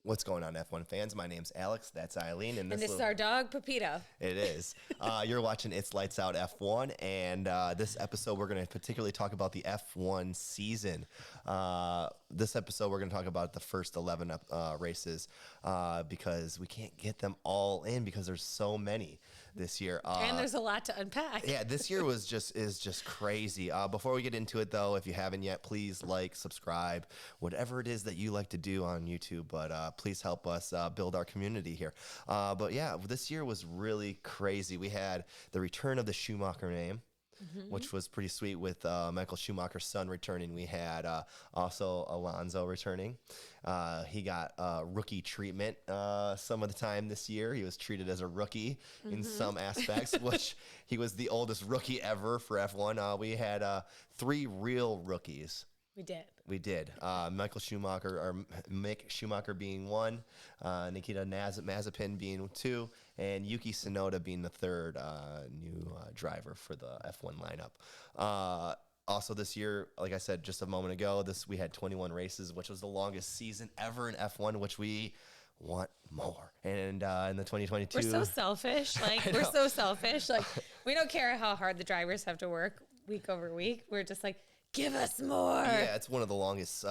What's going on, F1 fans? My name's Alex. That's Eileen. And this is our dog, Pepito. It is. You're watching It's Lights Out F1, and this episode we're going to particularly talk about the F1 season. This episode we're going to talk about the first 11 races because we can't get them all in because there's so many this year. And there's a lot to unpack. Yeah, this year is just crazy. Before we get into it, though, if you haven't yet, please like, subscribe, whatever it is that you like to do on YouTube. But please help us build our community here. But yeah, this year was really crazy. We had the return of the Schumacher name, which was pretty sweet with Michael Schumacher's son returning. We had also Alonso returning. He got rookie treatment some of the time this year. He was treated as a rookie in some aspects, which he was the oldest rookie ever for F1. We had 3 real rookies. We did. Michael Schumacher, or Mick Schumacher being 1, Nikita Mazepin being 2, and Yuki Tsunoda being the 3rd new driver for the F1 lineup. Also this year, like I said just a moment ago, we had 21 races, which was the longest season ever in F1, which we want more. And in the 2022... We're so selfish. We're so selfish. We don't care how hard the drivers have to work week over week. We're just like, give us more. Yeah, it's one of the longest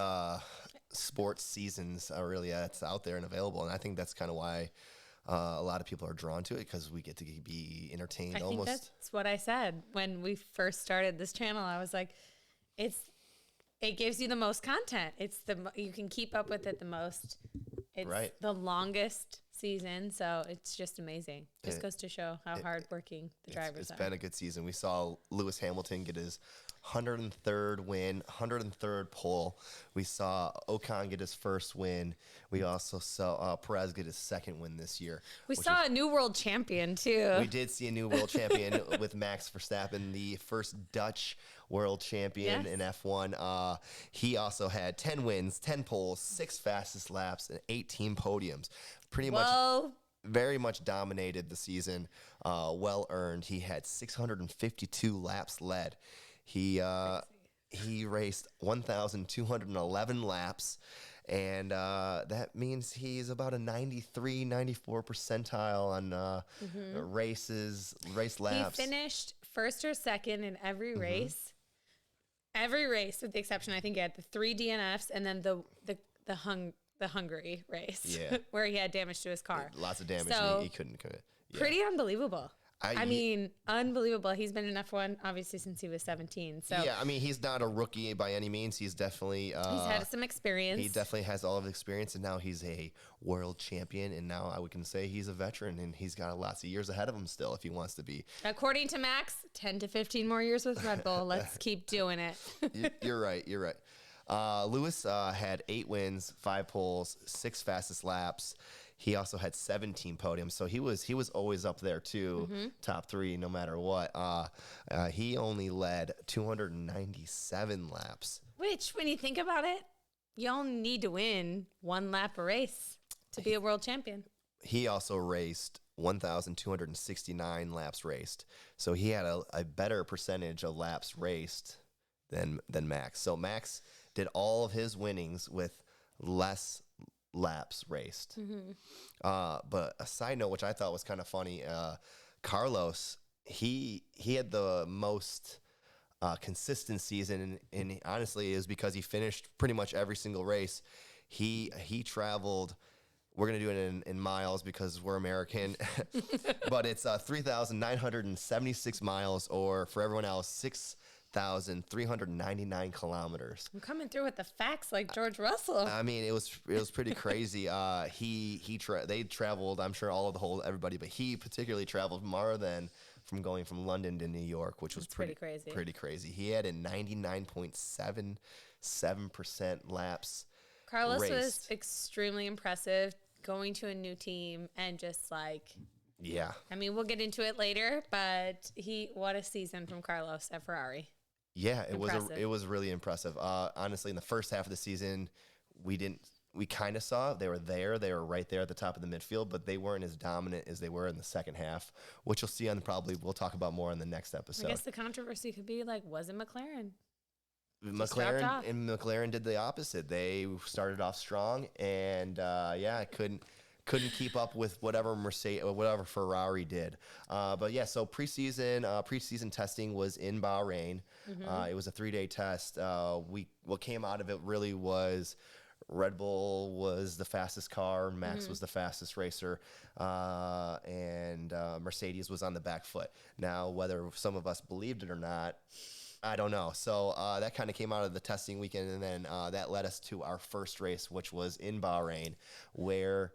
sports seasons really that's out there and available. And I think that's kind of why a lot of people are drawn to it, because we get to be entertained almost. I think that's what I said when we first started this channel. I was like, it gives you the most content. You can keep up with it the most. It's right. The longest season, so it's just amazing. Just goes to show how hardworking the drivers are. It's been a good season. We saw Lewis Hamilton get his 103rd win, 103rd pole. We saw Ocon get his first win. We also saw Perez get his 2nd win this year. We saw a new world champion, too. We did see a new world champion with Max Verstappen, the first Dutch world champion in F1. He also had 10 wins, 10 poles, 6 fastest laps, and 18 podiums. Pretty much very much dominated the season. Well earned. He had 652 laps led. He raced 1,211 laps, and that means he's about a 93, 94 percentile on race laps. He finished 1st or 2nd in every race. Every race, with the exception, I think he had the 3 DNFs and then the Hungary race, where he had damage to his car. Lots of damage. So, he couldn't commit. Yeah. Pretty unbelievable. I mean, unbelievable. He's been in F1 obviously since he was 17. So yeah, I mean, he's not a rookie by any means. He's definitely he's had some experience. He definitely has all of the experience, and now he's a world champion. And now I can say he's a veteran, and he's got lots of years ahead of him still if he wants to be. According to Max, 10 to 15 more years with Red Bull. Let's keep doing it. You're right. You're right. Lewis had 8 wins, 5 poles, 6 fastest laps. He also had 17 podiums, so he was always up there too, top 3 no matter what. He only led 297 laps. Which, when you think about it, you only need to win 1 lap a race to be a world champion. He also raced 1,269 laps raced, so he had a better percentage of laps raced than Max. So Max did all of his winnings with less laps raced. But a side note, which I thought was kind of funny, Carlos, he had the most consistent season, and honestly, it was because he finished pretty much every single race. He traveled. We're going to do it in miles because we're American, but it's 3,976 miles, or for everyone else, 6,399 kilometers. I'm coming through with the facts like George Russell. I mean, it was pretty crazy. They traveled, I'm sure everybody, but he particularly traveled more than going from London to New York, which was pretty crazy. Pretty crazy. He had a 99.77% laps. Carlos raced. Was extremely impressive going to a new team and just like, yeah. I mean, we'll get into it later, but what a season from Carlos at Ferrari. Yeah, it was really impressive. Honestly, in the first half of the season, we kind of saw they were right there at the top of the midfield, but they weren't as dominant as they were in the second half, which you'll see we'll talk about more in the next episode. I guess the controversy could be was it McLaren? McLaren did the opposite. They started off strong and couldn't keep up with whatever Ferrari did. But yeah, so preseason testing was in Bahrain. It was a 3-day test. What came out of it really was Red Bull was the fastest car, Max was the fastest racer, and Mercedes was on the back foot. Now, whether some of us believed it or not, I don't know. So that kind of came out of the testing weekend, and then that led us to our first race, which was in Bahrain, where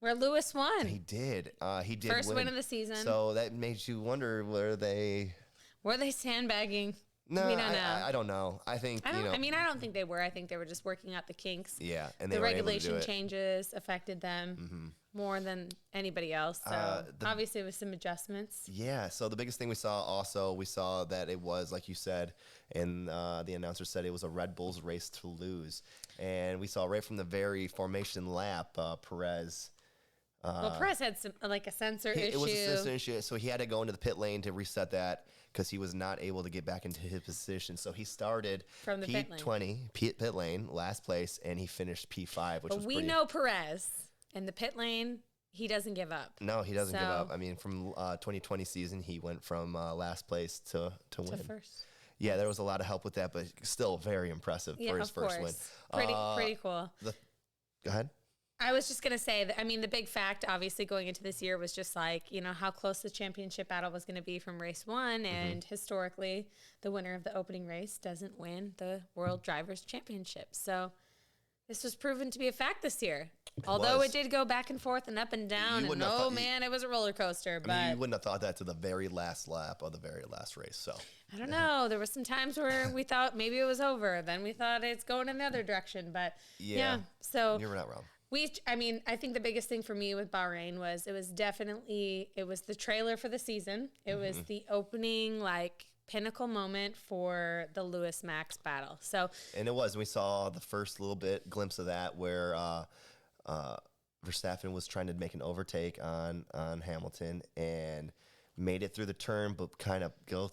Lewis won. He did. He did first win of the season. So that made you wonder, were they sandbagging? No, we don't know. I don't know. I think I don't think they were. I think they were just working out the kinks. Yeah, and they the were able to regulation do it. changes affected them more than anybody else. So obviously, with some adjustments. Yeah. So the biggest thing we saw that it was, like you said, and the announcer said it was a Red Bull's race to lose, and we saw right from the very formation lap, Perez. Perez had a sensor issue. It was a sensor issue, so he had to go into the pit lane to reset that because he was not able to get back into his position. So he started from the P20, pit lane, last place, and he finished P5, which was we know Perez in the pit lane. He doesn't give up. No, he doesn't give up. I mean, from 2020 season, he went from last place to win. First. Yeah, there was a lot of help with that, but still very impressive for his first win. Pretty cool. Go ahead. I was just going to say that, the big fact, obviously, going into this year was just how close the championship battle was going to be from race one. And historically, the winner of the opening race doesn't win the World Drivers' Championship. So this was proven to be a fact this year. Although it did go back and forth and up and down. And it was a roller coaster. But you wouldn't have thought that to the very last lap of the very last race. So I don't know. There were some times where we thought maybe it was over. Then we thought it's going another direction. But yeah so you're not wrong. I think the biggest thing for me with Bahrain was it was the trailer for the season. It was the opening, pinnacle moment for the Lewis Max battle. And it was. We saw the first little bit glimpse of that where Verstappen was trying to make an overtake on Hamilton and made it through the turn, but kind of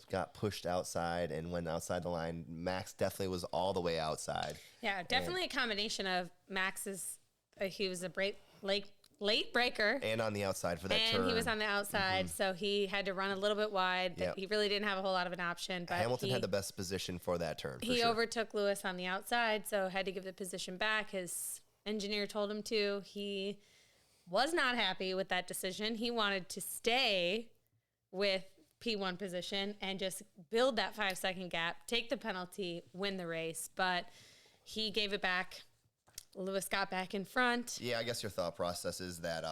got pushed outside and went outside the line. Max definitely was all the way outside. Yeah, definitely a combination of Max's. He was a late breaker. And on the outside for that turn. And he was on the outside, so he had to run a little bit wide. Yep. He really didn't have a whole lot of an option. But Hamilton had the best position for that turn. He overtook Lewis on the outside, so had to give the position back. His engineer told him to. He was not happy with that decision. He wanted to stay with P1 position and just build that 5-second gap, take the penalty, win the race. But he gave it back. Lewis got back in front. Yeah, I guess your thought process is that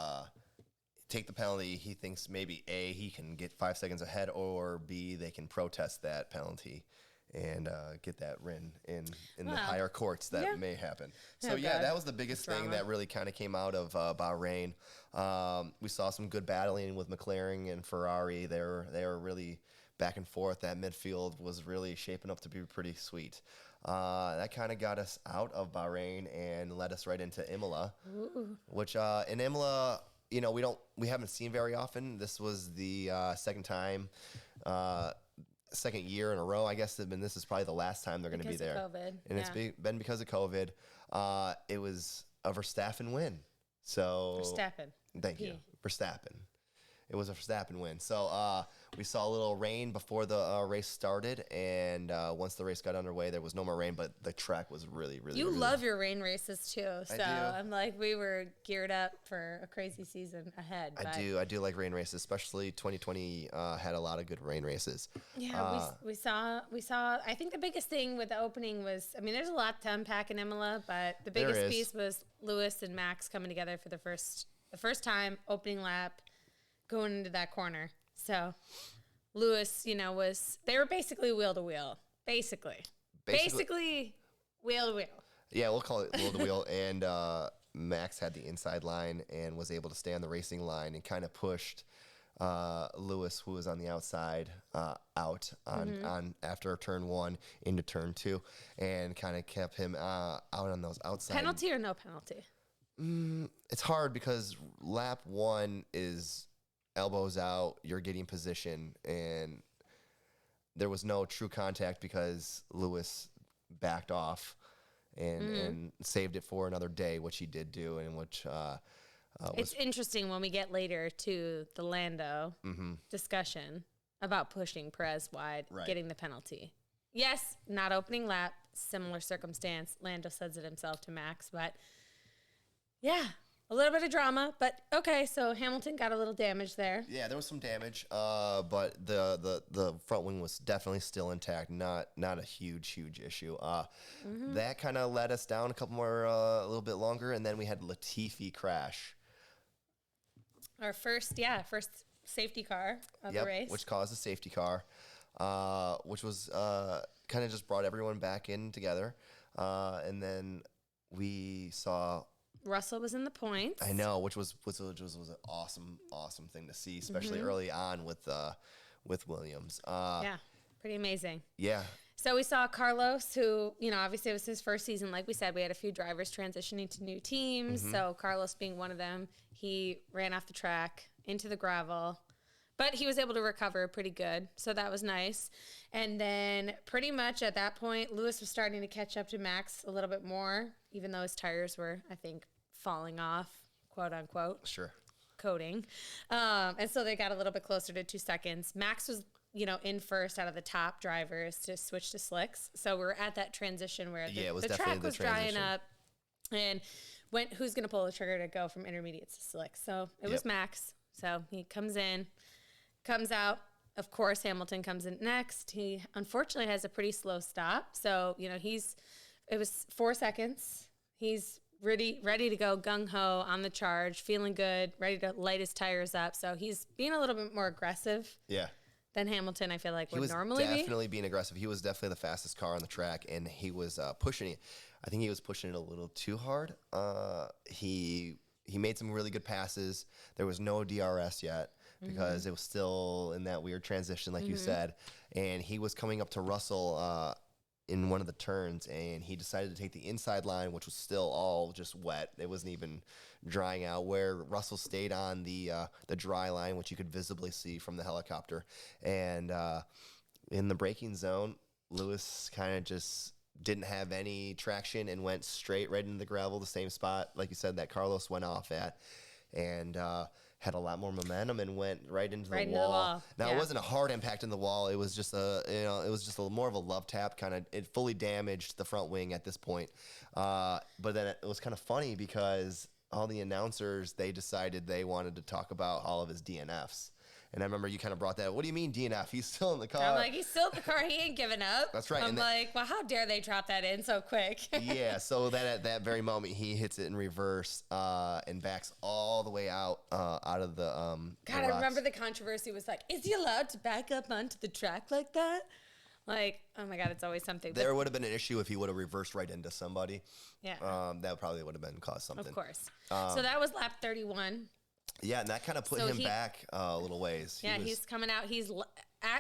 take the penalty. He thinks maybe A, he can get 5 seconds ahead, or B, they can protest that penalty and get that win in the higher courts that may happen. So, that was the biggest thing that really kind of came out of Bahrain. We saw some good battling with McLaren and Ferrari. They were really back and forth. That midfield was really shaping up to be pretty sweet. That kind of got us out of Bahrain and led us right into Imola, which in Imola, we haven't seen very often. This was the second year in a row, I guess. And this is probably the last time they're going to be there. COVID. And it's been because of COVID. It was a Verstappen win. Thank you. Verstappen. It was a Verstappen win. So we saw a little rain before the race started, and once the race got underway, there was no more rain, but the track was really, really You love your rain races, too. So I'm we were geared up for a crazy season ahead. I do like rain races, especially 2020 had a lot of good rain races. Yeah, we saw. I think the biggest thing with the opening was, there's a lot to unpack in Imola, but the biggest piece was Lewis and Max coming together for the first time, opening lap, going into that corner. So Lewis, they were basically wheel to wheel. Basically wheel to wheel. Yeah, we'll call it wheel to wheel. And Max had the inside line and was able to stay on the racing line and kind of pushed Lewis, who was on the outside, out on after turn one into turn two, and kind of kept him out on those outside. Penalty or no penalty? It's hard because lap one is elbows out, you're getting position, and there was no true contact because Lewis backed off and saved it for another day, which he did do, and which it's interesting when we get later to the Lando discussion about pushing Perez wide, getting the penalty. Yes, not opening lap, similar circumstance. Lando says it himself to Max, but yeah, a little bit of drama. But okay, so Hamilton got a little damage there. Yeah, there was some damage, but the front wing was definitely still intact. Not a huge issue. That kind of led us down a couple more, a little bit longer, and then we had Latifi Crash. Our first safety car of the race. Which caused a safety car, which was kind of just brought everyone back in together. And then we saw Russell was in the points. I know, which was an awesome thing to see, especially early on with Williams. Yeah, pretty amazing. Yeah. So we saw Carlos, who, obviously it was his first season. Like we said, we had a few drivers transitioning to new teams. So Carlos being one of them, he ran off the track into the gravel, but he was able to recover pretty good. So that was nice. And then pretty much at that point, Lewis was starting to catch up to Max a little bit more, even though his tires were, I think, falling off, quote unquote. Sure. Coating. And so they got a little bit closer to 2 seconds. Max was in first out of the top drivers to switch to slicks. So we're at that transition where the track was drying up, and who's going to pull the trigger to go from intermediates to slicks? So it was Max. So he comes out. Of course, Hamilton comes in next. He unfortunately has a pretty slow stop. So, it was 4 seconds. He's ready to go gung-ho on the charge, feeling good, ready to light his tires up. So he's being a little bit more aggressive. Yeah. Than Hamilton, I feel like, would normally be. He was definitely being aggressive. He was definitely the fastest car on the track, and he was pushing it. I think he was pushing it a little too hard. He made some really good passes. There was no DRS yet because it was still in that weird transition, like you said. And he was coming up to Russell in one of the turns, and he decided to take the inside line, which was still all just wet. It wasn't even drying out, where Russell stayed on the dry line, which you could visibly see from the helicopter. And in the braking zone, Lewis kind of just didn't have any traction and went straight right into the gravel, the same spot, like you said, that Carlos went off at. And had a lot more momentum and went right into the wall. Now it wasn't a hard impact in the wall. It was just more of a love tap. It fully damaged the front wing at this point. But then it was kind of funny because all the announcers, they decided they wanted to talk about all of his DNFs. And I remember you kind of brought that up. What do you mean DNF? He's still in the car. I'm like, he's still in the car. He ain't giving up. That's right. I'm like, well, how dare they drop that in so quick? Yeah, so then at that very moment, he hits it in reverse and backs all the way out of the God, I remember the controversy was like, is he allowed to back up onto the track like that? Like, oh my God, it's always something. There would have been an issue if he would have reversed right into somebody. Yeah. That probably would have been caused something. Of course. So that was lap 31. Yeah, and that kind of put him back a little ways. Yeah, he's coming out.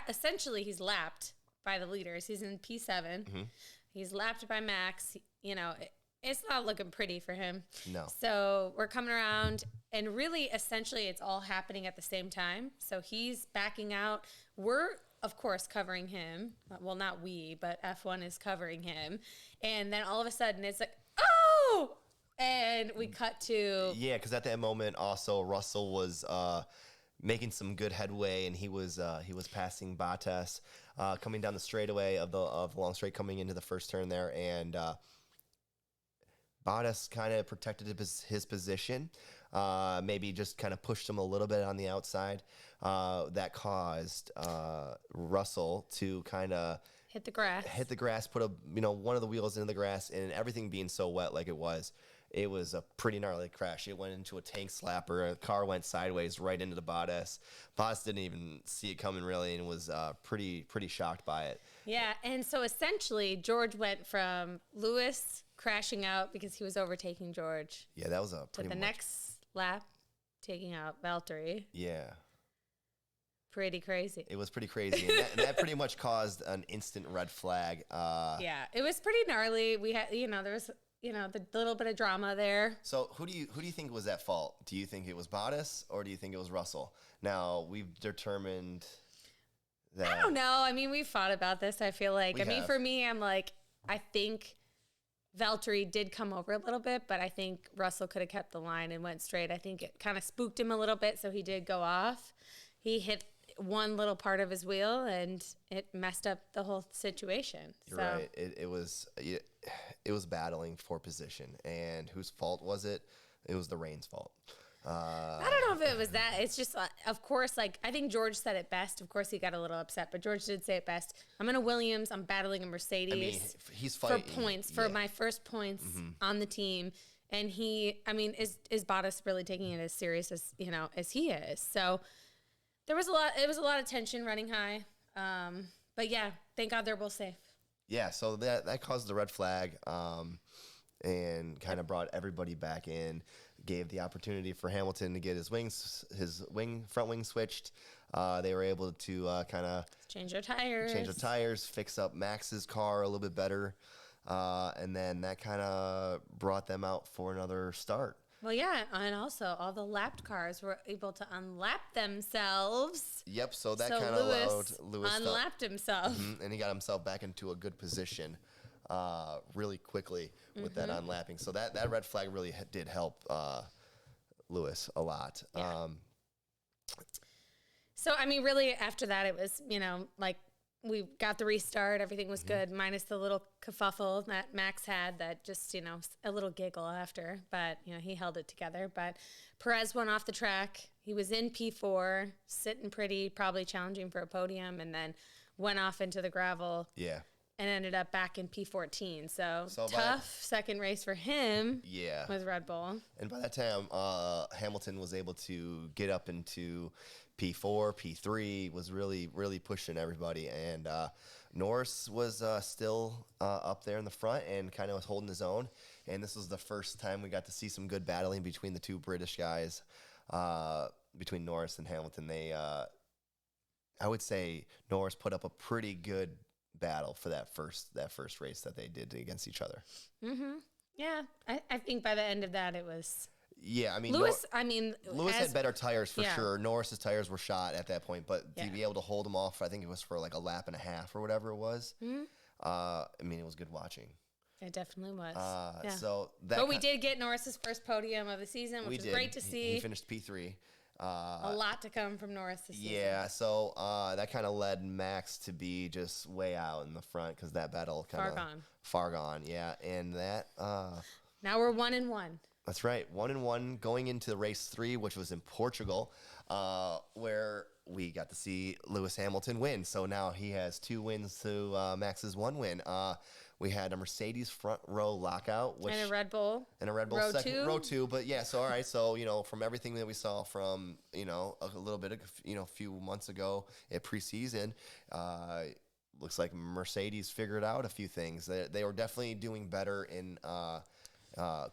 Essentially he's lapped by the leaders. He's in P7. He's lapped by Max. It's not looking pretty for him. No. So we're coming around, and really, essentially, it's all happening at the same time. So he's backing out. We're, of course, covering him. Well, not we, but F1 is covering him. And then all of a sudden, it's like, oh! And we cut to... Yeah, because at that moment, also, Russell was making some good headway, and he was passing Bottas, coming down the straightaway of the long straight, coming into the first turn there, and Bottas kind of protected his position, maybe just kind of pushed him a little bit on the outside. That caused Russell to kind of... Hit the grass, put one of the wheels into the grass, and everything being so wet like it was a pretty gnarly crash. It went into a tank slapper. A car went sideways right into the Bottas. Bottas didn't even see it coming really, and was pretty shocked by it. Yeah, and so essentially George went from Lewis crashing out because he was overtaking George. Yeah, that was next lap taking out Valtteri. Yeah. Pretty crazy. It was pretty crazy, and that pretty much caused an instant red flag. Yeah, it was pretty gnarly. We had, there was, the little bit of drama there. So who do you think was at fault? Do you think it was Bottas, or do you think it was Russell? Now we've determined that. I don't know. I mean, we've fought about this. I feel like. For me, I'm like, I think Valtteri did come over a little bit, but I think Russell could have kept the line and went straight. I think it kind of spooked him a little bit, so he did go off. He hit one little part of his wheel, and it messed up the whole situation. You're right. It was battling for position, and whose fault was it? It was the rain's fault. I don't know if it was that. It's just, of course, like, I think George said it best. Of course, he got a little upset, but George did say it best. I'm in a Williams. I'm battling a Mercedes. I mean, he's fighting. For points, for my first points on the team. And is Bottas really taking it as serious as, as he is? So it was a lot of tension running high. But yeah, thank God they're both safe. Yeah, so that caused the red flag and kind of brought everybody back in. Gave the opportunity for Hamilton to get his front wing switched. They were able to kind of change their tires, fix up Max's car a little bit better, and then that kind of brought them out for another start. Well, yeah, and also all the lapped cars were able to unlap themselves. Yep, so that kind of allowed Lewis unlapped himself, and he got himself back into a good position really quickly with that unlapping. So that red flag really did help Lewis a lot. Yeah. So, I mean, really after that, it was, like we got the restart. Everything was good, minus the little kerfuffle that Max had that just, a little giggle after. But, he held it together. But Perez went off the track. He was in P4, sitting pretty, probably challenging for a podium, and then went off into the gravel. Yeah. And ended up back in P14. So tough second race for him with Red Bull. And by that time, Hamilton was able to get up into P4, P3, was really, really pushing everybody. And Norris was still up there in the front and kind of was holding his own. And this was the first time we got to see some good battling between the two British guys, between Norris and Hamilton. I would say Norris put up a pretty good battle for that first race that they did against each other. Yeah, I think by the end of that it was. Yeah, I mean, Lewis had better tires for sure. Norris's tires were shot at that point, but to be able to hold them off, I think it was for like a lap and a half or whatever it was. I mean, it was good watching. It definitely was. So but we did get Norris's first podium of the season, which was great to see. He finished P3. A lot to come from Norris this season. Yeah, so that kind of led Max to be just way out in the front because that battle kind of far gone. Yeah, and that now we're 1-1. That's right, 1-1 going into race 3, which was in Portugal, where we got to see Lewis Hamilton win. So now he has 2 wins to Max's 1 win. We had a Mercedes front row lockout. And a Red Bull. Row two. But yeah, so all right. So, from everything that we saw from, a little bit of, a few months ago at preseason, looks like Mercedes figured out a few things. They were definitely doing better in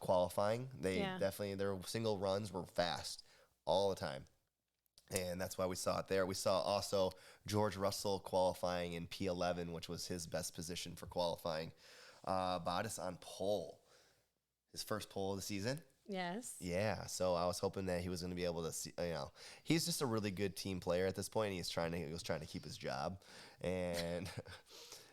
qualifying. Their single runs were fast all the time. And that's why we saw it there. We saw also George Russell qualifying in P11, which was his best position for qualifying. Bottas on pole, his first pole of the season. Yes. Yeah. So I was hoping that he was going to be able to see. He's just a really good team player at this point. He was trying to keep his job, and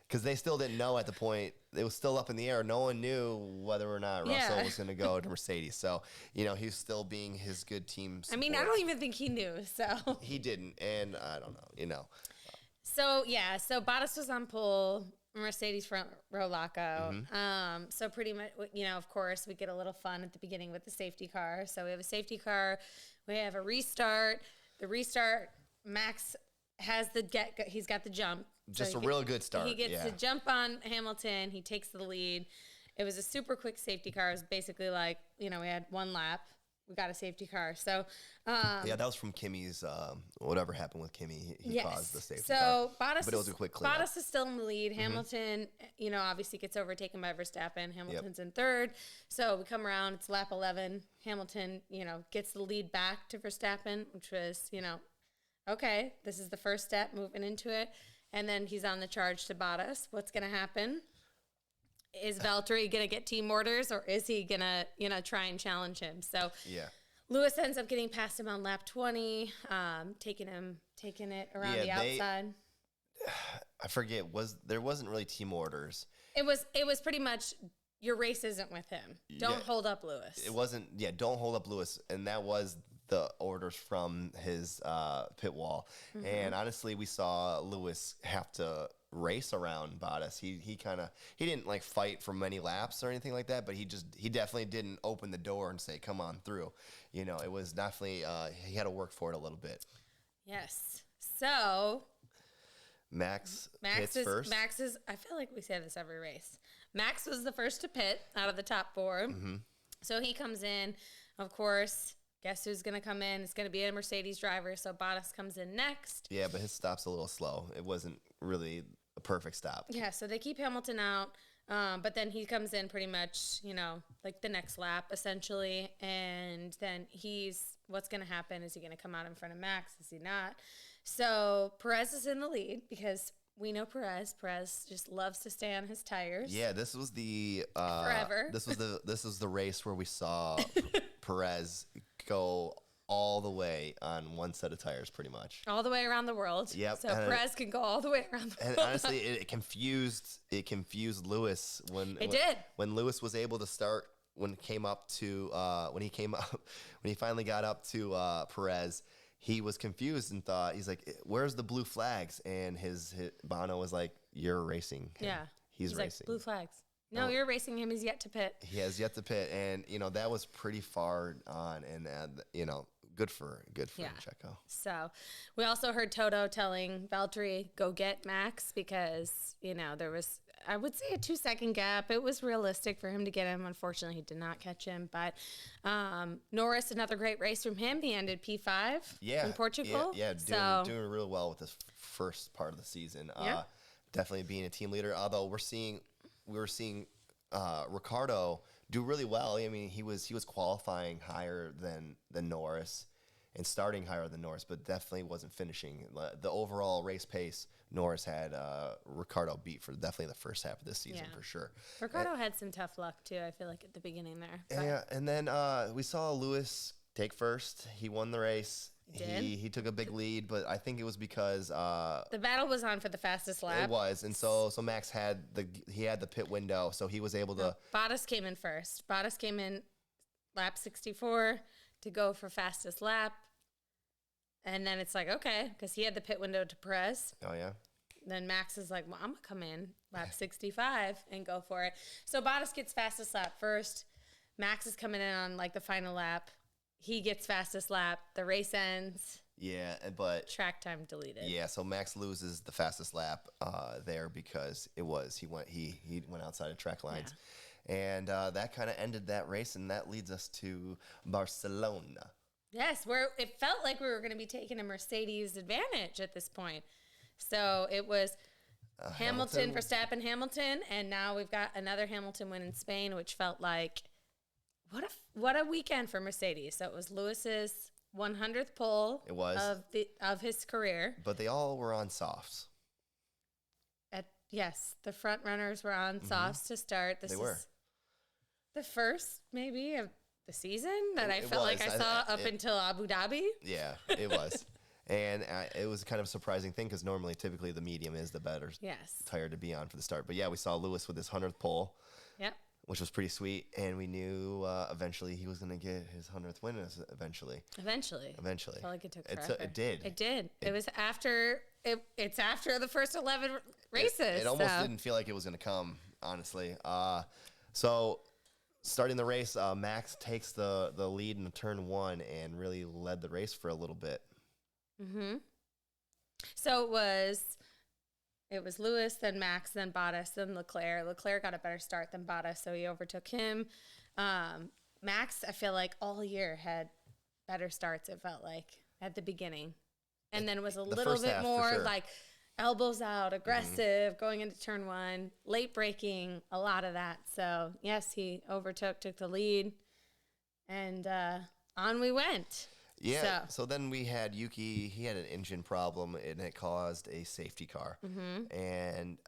because they still didn't know at the point, it was still up in the air. No one knew whether or not Russell was going to go to Mercedes. So, he's still being his good team support. I mean, I don't even think he knew. So he didn't, and I don't know. So Bottas was on pole, Mercedes front row lockout. So pretty much, of course, we get a little fun at the beginning with the safety car. So we have a safety car, we have a restart. The restart, Max has he's got the jump. Just a real good start. He gets to jump on Hamilton. He takes the lead. It was a super quick safety car. It was basically like, we had 1 lap. We got a safety car. So, that was from Kimi's, whatever happened with Kimi. He caused the safety car. So, Bottas, but it was a quick cleanup. Bottas is still in the lead. Hamilton, obviously gets overtaken by Verstappen. Hamilton's in third. So, we come around. It's lap 11. Hamilton, gets the lead back to Verstappen, which was, okay, this is the first step moving into it. And then he's on the charge to Bottas. What's going to happen? Is Valtteri going to get team orders, or is he going to, try and challenge him? So Lewis ends up getting past him on lap 20, taking it around the outside. I forget, there wasn't really team orders. It was pretty much your race isn't with him. Don't hold up Lewis. It wasn't. Yeah, don't hold up Lewis, and that was the orders from his pit wall. And honestly, we saw Lewis have to race around Bottas. He didn't like fight for many laps or anything like that, but he definitely didn't open the door and say, "Come on through." You know, it was definitely he had to work for it a little bit. Yes. So Max is first. Max is. I feel like we say this every race. Max was the first to pit out of the top 4. So he comes in. Of course, guess who's going to come in? It's going to be a Mercedes driver. So Bottas comes in next. Yeah, but his stop's a little slow. It wasn't really a perfect stop. Yeah, so they keep Hamilton out. But then he comes in pretty much, like the next lap, essentially. And then what's going to happen? Is he going to come out in front of Max? Is he not? So Perez is in the lead because we know Perez. Perez just loves to stay on his tires. Yeah, this was the forever. This was the race where we saw Perez go all the way on one set of tires, pretty much. All the way around the world. Yep. So Perez can go all the way around the world. And honestly, it confused Lewis when Lewis was able to start when he finally got up to Perez. He was confused and thought, he's like, "Where's the blue flags?" And his Bono was like, "You're racing him. Yeah, he's racing. Like, blue flags. No, you're racing him. He's yet to pit. He has yet to pit, and that was pretty far on, and good for Checo. So we also heard Toto telling Valtteri, "Go get Max," because there was, I would say, a 2-second gap. It was realistic for him to get him. Unfortunately, he did not catch him. But Norris, another great race from him. He ended P5 in Portugal. Doing real well with this first part of the season. Definitely being a team leader. Although we were seeing Ricciardo do really well. I mean, he was qualifying higher than Norris and starting higher than Norris, but definitely wasn't finishing. The overall race pace, Norris had Ricciardo beat for definitely the first half of this season for sure. Ricciardo had some tough luck too, I feel like, at the beginning there. Yeah, and then we saw Lewis take first. He won the race. He took a big lead, but I think it was because the battle was on for the fastest lap. It was, and so Max had the pit window, so he was able to. Bottas came in first. Bottas came in lap 64 to go for fastest lap, and then it's like, okay, because he had the pit window to Perez. Oh yeah. Then Max is like, well, I'm gonna come in lap 65 and go for it. So Bottas gets fastest lap first. Max is coming in on like the final lap. He gets fastest lap. The race ends. Yeah, but track time deleted. Yeah, so Max loses the fastest lap there because he went outside of track lines, and that kind of ended that race, and that leads us to Barcelona. Yes, where it felt like we were going to be taking a Mercedes advantage at this point. So it was Hamilton, Verstappen, Hamilton, and now we've got another Hamilton win in Spain, which felt like. What a weekend for Mercedes. So it was Lewis's 100th pole. It was of his career. But they all were on softs. Yes, the front runners were on softs to start. This is the first maybe of the season that I felt like I saw up until Abu Dhabi. Yeah, it was. And it was kind of a surprising thing because typically the medium is the better tire to be on for the start. But yeah, we saw Lewis with his 100th pole. Yep. Which was pretty sweet, and we knew eventually he was going to get his 100th win. Eventually. I felt like it took forever. It did. It was after. It's after the first 11 races. It almost didn't feel like it was going to come, honestly. So starting the race, Max takes the lead in turn 1 and really led the race for a little bit. Mm-hmm. So it was Lewis, then Max, then Bottas, then Leclerc. Leclerc got a better start than Bottas, so he overtook him. Max, I feel like all year had better starts, it felt like, at the beginning. And then was a little bit more like elbows out, aggressive, going into turn 1, late braking, a lot of that. So, yes, he took the lead, and on we went. Yeah, so then we had Yuki. He had an engine problem, and it caused a safety car. Mm-hmm. And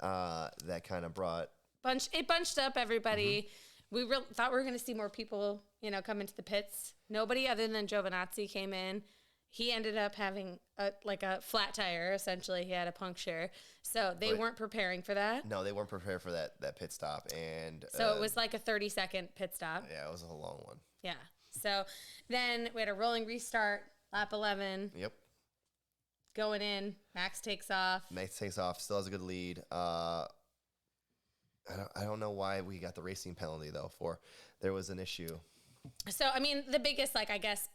that kind of bunched up everybody. Mm-hmm. We thought we were going to see more people, come into the pits. Nobody other than Giovinazzi came in. He ended up having a flat tire. Essentially, he had a puncture, so they weren't preparing for that. No, they weren't prepared for that pit stop, and so it was like a 30-second pit stop. Yeah, it was a long one. Yeah. So then we had a rolling restart, lap 11. Yep. Going in, Max takes off. Still has a good lead. I don't know why we got the racing penalty though. There was an issue. So I mean, the biggest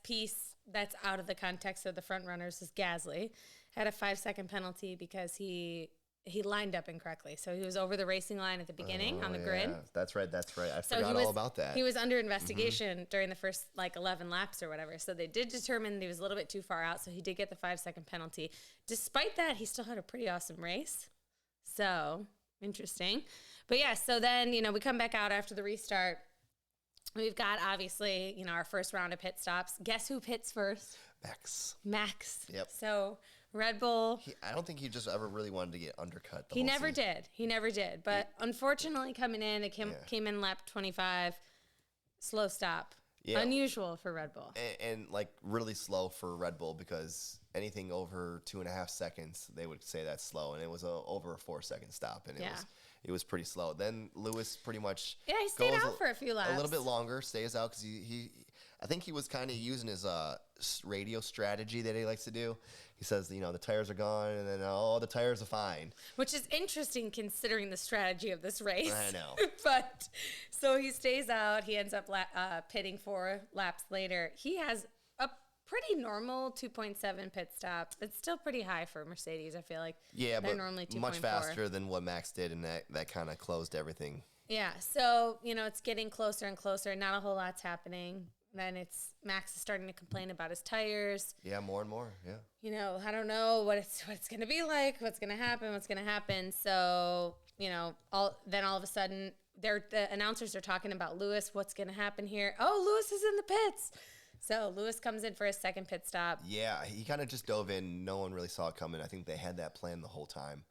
piece that's out of the context of the front runners is Gasly had a 5-second penalty because he lined up incorrectly. So he was over the racing line at the beginning on the grid. That's right. I forgot all about that. He was under investigation during the first 11 laps or whatever. So they did determine that he was a little bit too far out. So he did get the 5-second penalty. Despite that, he still had a pretty awesome race. So interesting. But yeah, so then, we come back out after the restart. We've got, obviously, our first round of pit stops. Guess who pits first? Max. Yep. So Red Bull. I don't think he just ever really wanted to get undercut. He never did. But unfortunately, coming in, it came in lap 25, slow stop. Yeah. Unusual for Red Bull. And really slow for Red Bull because anything over 2.5 seconds, they would say that's slow. And it was over a 4-second stop. And it was pretty slow. Then Lewis pretty much he stayed out for a few laps. A little bit longer, stays out because I think he was kind of using his radio strategy that he likes to do. He says, the tires are gone, and then, the tires are fine. Which is interesting considering the strategy of this race. I know. But, so he stays out. He ends up pitting 4 laps later. He has a pretty normal 2.7 pit stop. It's still pretty high for Mercedes, I feel like. Yeah, they're but normally 2.4. Much faster than what Max did, and that kind of closed everything. Yeah, so, it's getting closer and closer. Not a whole lot's happening. Then Max is starting to complain about his tires. Yeah, more and more. Yeah. I don't know what it's going to be like, what's going to happen. So, all of a sudden, the announcers are talking about Lewis. What's going to happen here? Oh, Lewis is in the pits. So Lewis comes in for his second pit stop. Yeah, he kind of just dove in. No one really saw it coming. I think they had that plan the whole time.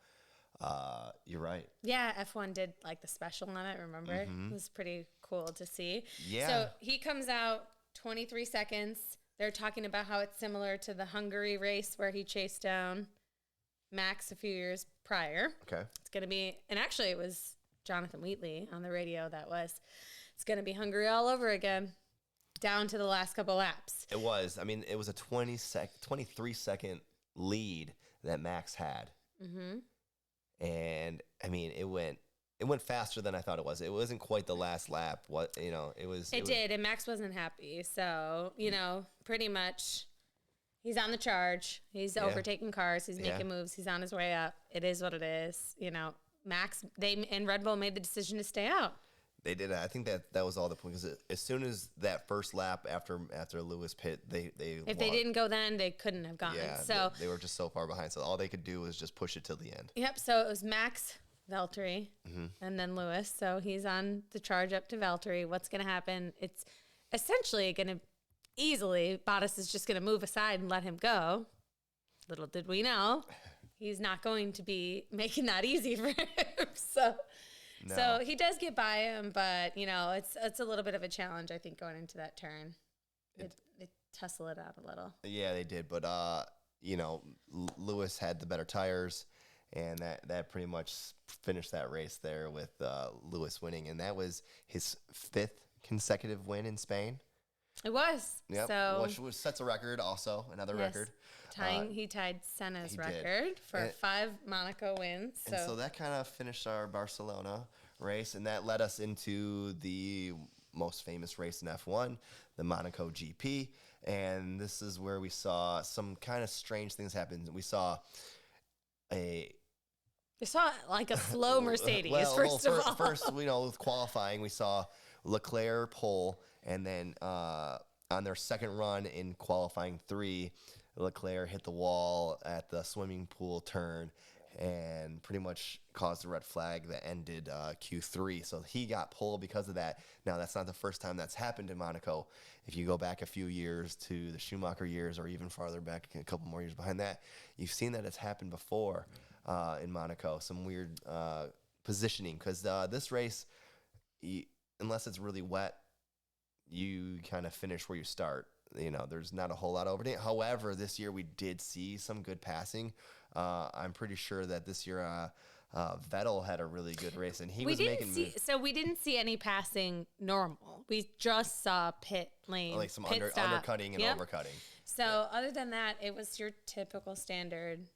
You're right. Yeah, F1 did the special on it, remember? Mm-hmm. It was pretty cool to see. Yeah. So he comes out 23 seconds. They're talking about how it's similar to the Hungary race where he chased down Max a few years prior. Okay. It's going to be, and actually it was Jonathan Wheatley on the radio it's going to be Hungary all over again, down to the last couple laps. It was. I mean, it was a 23-second lead that Max had. Mm-hmm. And I mean, it went faster than I thought it was. It wasn't quite the last lap. It did, and Max wasn't happy. So, pretty much he's on the charge. He's overtaking cars. He's making moves. He's on his way up. It is what it is. Max, and Red Bull made the decision to stay out. They did. I think that was all the point. Because as soon as that first lap after Lewis pit, they if they didn't go then, they couldn't have gone. Yeah, so they were just so far behind. So all they could do was just push it till the end. Yep. So it was Max, Valtteri, and then Lewis. So he's on the charge up to Valtteri. What's going to happen? It's essentially going to Bottas is just going to move aside and let him go. Little did we know, he's not going to be making that easy for him. No. So he does get by him, but it's a little bit of a challenge, I think, going into that turn. They tussle it out a little. Yeah, they did, but Lewis had the better tires, and that pretty much finished that race there with Lewis winning, and that was his 5th consecutive win in Spain. It was. Yep. So, which sets a record, also another record. He tied Senna's record for 5 Monaco wins. And so that kind of finished our Barcelona race, and that led us into the most famous race in F1, the Monaco GP. And this is where we saw some kind of strange things happen. We saw a slow Mercedes, first of all. First, with qualifying, we saw Leclerc pole, and then on their second run in qualifying 3, Leclerc hit the wall at the swimming pool turn and pretty much caused a red flag that ended Q3. So he got pulled because of that. Now, that's not the first time that's happened in Monaco. If you go back a few years to the Schumacher years or even farther back, a couple more years behind that, you've seen that it's happened before in Monaco. Some weird positioning because this race, unless it's really wet, you kind of finish where you start. there's not a whole lot over it. However, this year we did see some good passing. I'm pretty sure that this year Vettel had a really good race, and we didn't see any passing normal. We just saw pit lane, like some pit undercutting and overcutting. So other than that, it was your typical standard.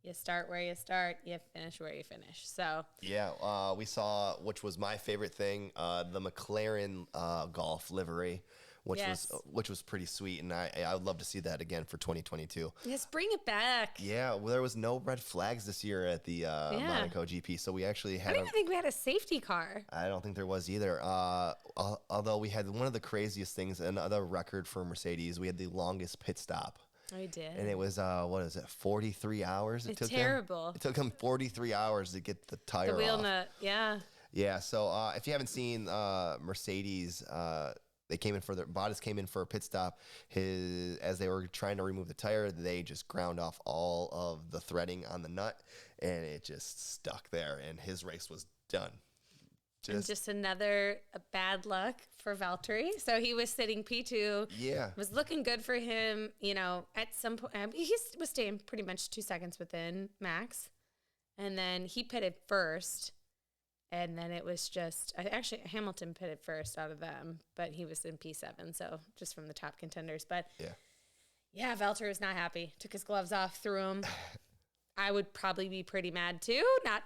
You start where you start, you finish where you finish. So yeah, we saw, which was my favorite thing, the McLaren Golf livery, which was pretty sweet, and I would love to see that again for 2022. Yes, bring it back. Yeah, well, there was no red flags this year at the Monaco GP, so we actually had. I don't even think we had a safety car. I don't think there was either. Although we had one of the craziest things, another record for Mercedes. We had the longest pit stop. We did. And it was, 43 hours? It's terrible. It took them 43 hours to get the tire off. The wheel off. nut, yeah. Yeah, so if you haven't seen Mercedes, Bottas came in for a pit stop. As they were trying to remove the tire, they just ground off all of the threading on the nut, and it just stuck there, and his race was done. Just another bad luck for Valtteri. So he was sitting P2. Yeah. It was looking good for him. At some point, he was staying pretty much 2 seconds within Max. And then he pitted first. And then it was actually Hamilton pitted first out of them, but he was in P7. So just from the top contenders. But yeah, Valtteri was not happy. Took his gloves off, threw them. I would probably be pretty mad too. Not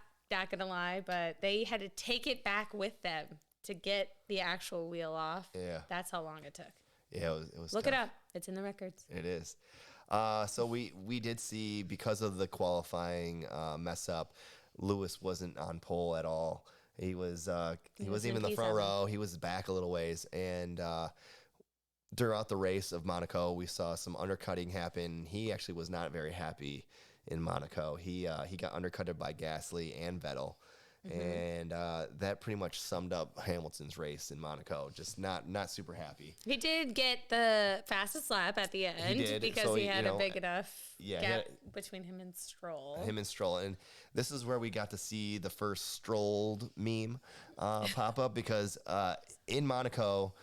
gonna lie, but they had to take it back with them to get the actual wheel off. Yeah, that's how long it took. Yeah, it was. Look it up; it's in the records. It is. So we did see, because of the qualifying mess up, Lewis wasn't on pole at all. He was even in the front row. He was back a little ways, and throughout the race of Monaco, we saw some undercutting happen. He actually was not very happy in Monaco. He got undercutted by Gasly and Vettel, and that pretty much summed up Hamilton's race in Monaco. Just not super happy. He did get the fastest lap at the end because he had a big enough gap between him and Stroll. And this is where we got to see the first Strolled meme pop up, because in Monaco,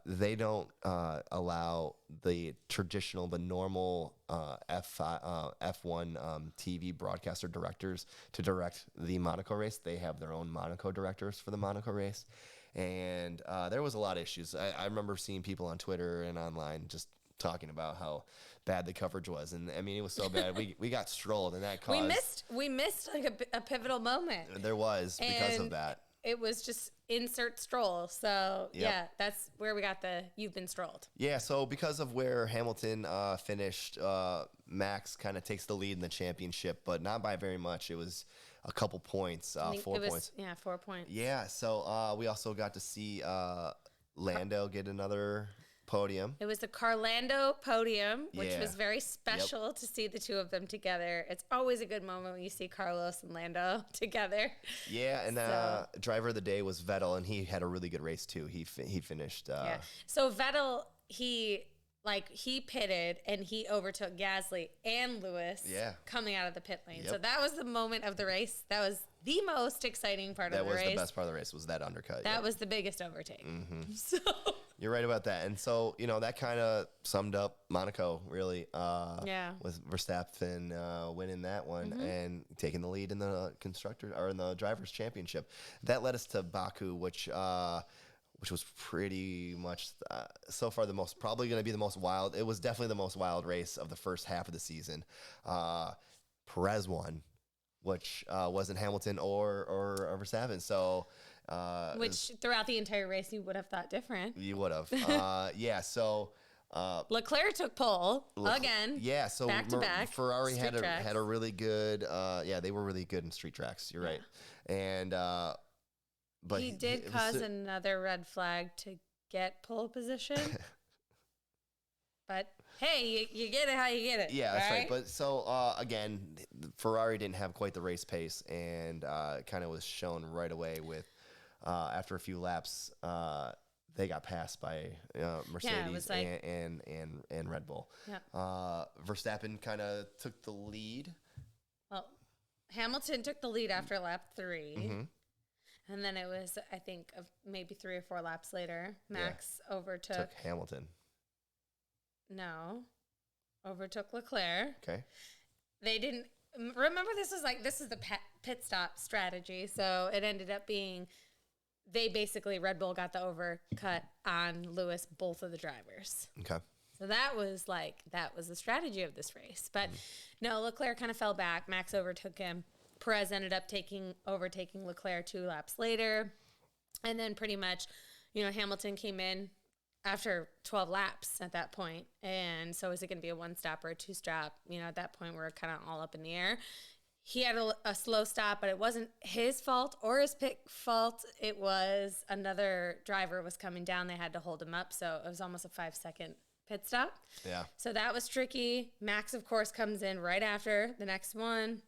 they don't allow the normal F1 TV broadcaster directors to direct the Monaco race. They have their own Monaco directors for the Monaco race. And there was a lot of issues. I remember seeing people on Twitter and online just talking about how bad the coverage was. And I mean, it was so bad. We got strolled, and that caused... We missed like a pivotal moment. There was, because of that. It was just insert Stroll. So, yeah, that's where we got you've been strolled. Yeah, so because of where Hamilton finished, Max kind of takes the lead in the championship, but not by very much. It was a couple points, 4 points. Yeah, 4 points. Yeah, so we also got to see Lando get another podium. It was the Carlando podium, which was very special to see the two of them together. It's always a good moment when you see Carlos and Lando together. Yeah, and driver of the day was Vettel, and he had a really good race too. He finished. So Vettel, he pitted and he overtook Gasly and Lewis coming out of the pit lane. So that was the moment of the race. That was the most exciting part of the race. That was the best part of the race, was that undercut. That was the biggest overtake. Mm-hmm. So you're right about that. And so, that kind of summed up Monaco, really, with Verstappen winning that one and taking the lead in the in the Drivers' Championship. That led us to Baku, which was pretty much so far probably going to be the most wild. It was definitely the most wild race of the first half of the season. Perez won, which wasn't Hamilton or Verstappen. So, which throughout the entire race you would have thought different. You would have, So Leclerc took pole again. Yeah, so back to back. Ferrari had a really good. They were really good in street tracks. You're right, and but he did cause another red flag to get pole position. But hey, you get it how you get it. Yeah, that's right. But so again, Ferrari didn't have quite the race pace, and kind of was shown right away with after a few laps. They got passed by Mercedes and Red Bull. Yeah. Verstappen kind of took the lead. Well, Hamilton took the lead after lap 3. Mm-hmm. And then it was, I think, maybe 3 or 4 laps later, Max overtook Hamilton. overtook Leclerc. Okay. They didn't remember. This is the pit stop strategy. So it ended up being Red Bull got the overcut on Lewis, both of the drivers. Okay. So that was the strategy of this race. But no, Leclerc kind of fell back. Max overtook him. Perez ended up overtaking Leclerc 2 laps later. And then pretty much, Hamilton came in after 12 laps at that point. And so is it going to be a 1-stop or a 2-stop? At that point, we're kind of all up in the air. He had a slow stop, but it wasn't his fault or his pit fault. It was another driver was coming down. They had to hold him up. So it was almost a 5-second pit stop. Yeah. So that was tricky. Max, of course, comes in right after the next one.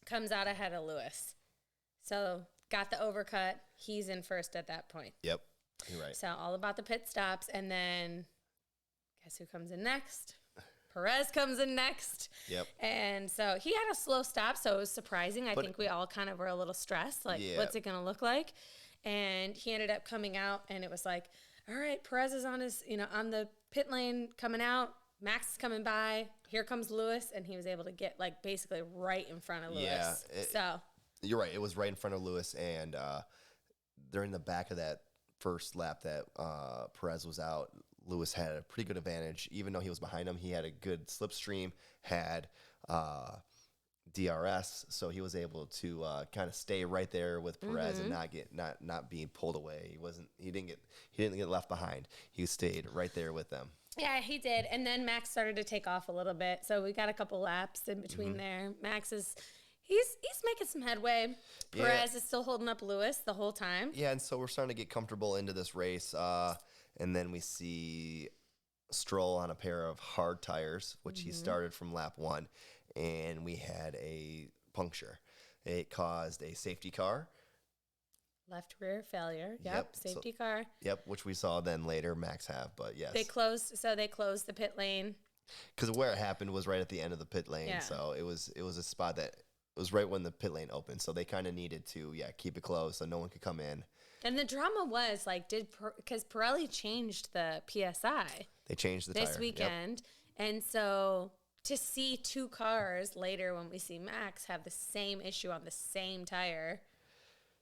Comes out ahead of Lewis. So got the overcut. He's in first at that point. Yep. You're right. So all about the pit stops. And then guess who comes in next? Perez comes in next. Yep. And so he had a slow stop, so it was surprising. I think we all kind of were a little stressed, what's it going to look like? And he ended up coming out, and it was like, all right, Perez is on his, on the pit lane coming out. Max is coming by. Here comes Lewis, and he was able to get basically right in front of Lewis. Yeah, you're right. It was right in front of Lewis, and during the back of that first lap that Perez was out, Lewis had a pretty good advantage. Even though he was behind him, he had a good slipstream, had DRS, so he was able to kind of stay right there with Perez and not being pulled away. He didn't get left behind. He stayed right there with them. Yeah, he did. And then Max started to take off a little bit. So we got a couple laps in between there. Max is he's making some headway. Perez is still holding up Lewis the whole time. Yeah, and so we're starting to get comfortable into this race. And then we see Stroll on a pair of hard tires, which he started from lap 1, and we had a puncture. It caused a safety car. Left rear failure. Yep. Safety car. Yep, which we saw then later Max have, but yes. They closed the pit lane. Because where it happened was right at the end of the pit lane, so it was a spot that it was right when the pit lane opened, so they kind of needed to keep it closed so no one could come in. And the drama was because Pirelli changed the PSI. They changed the tire this weekend, and so to see 2 cars later when we see Max have the same issue on the same tire,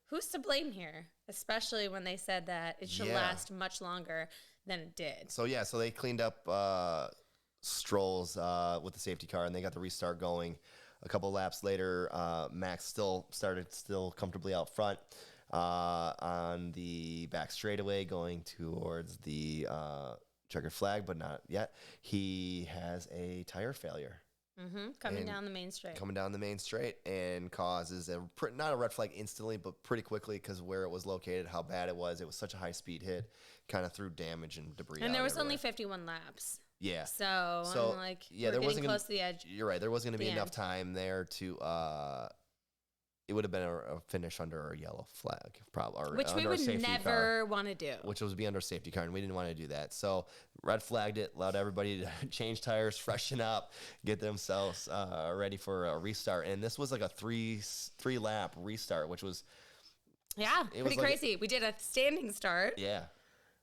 who's to blame here? Especially when they said that it should last much longer than it did. So so they cleaned up Stroll's with the safety car, and they got the restart going. A couple laps later, Max still comfortably out front. On the back straightaway going towards the checkered flag, but not yet. He has a tire failure. Coming down the main straight. And causes not a red flag instantly, but pretty quickly because where it was located, how bad it was such a high-speed hit, kind of threw damage and debris And there was everywhere. only 51 laps. Yeah. So I'm like, there wasn't close to the edge. You're right. There wasn't going to be enough time there to it would have been a finish under a yellow flag, probably. Which we would never want to do. Which was be under safety car, and we didn't want to do that. So red flagged it, allowed everybody to change tires, freshen up, get themselves ready for a restart. And this was like a three lap restart, which was pretty crazy. We did a standing start. Yeah.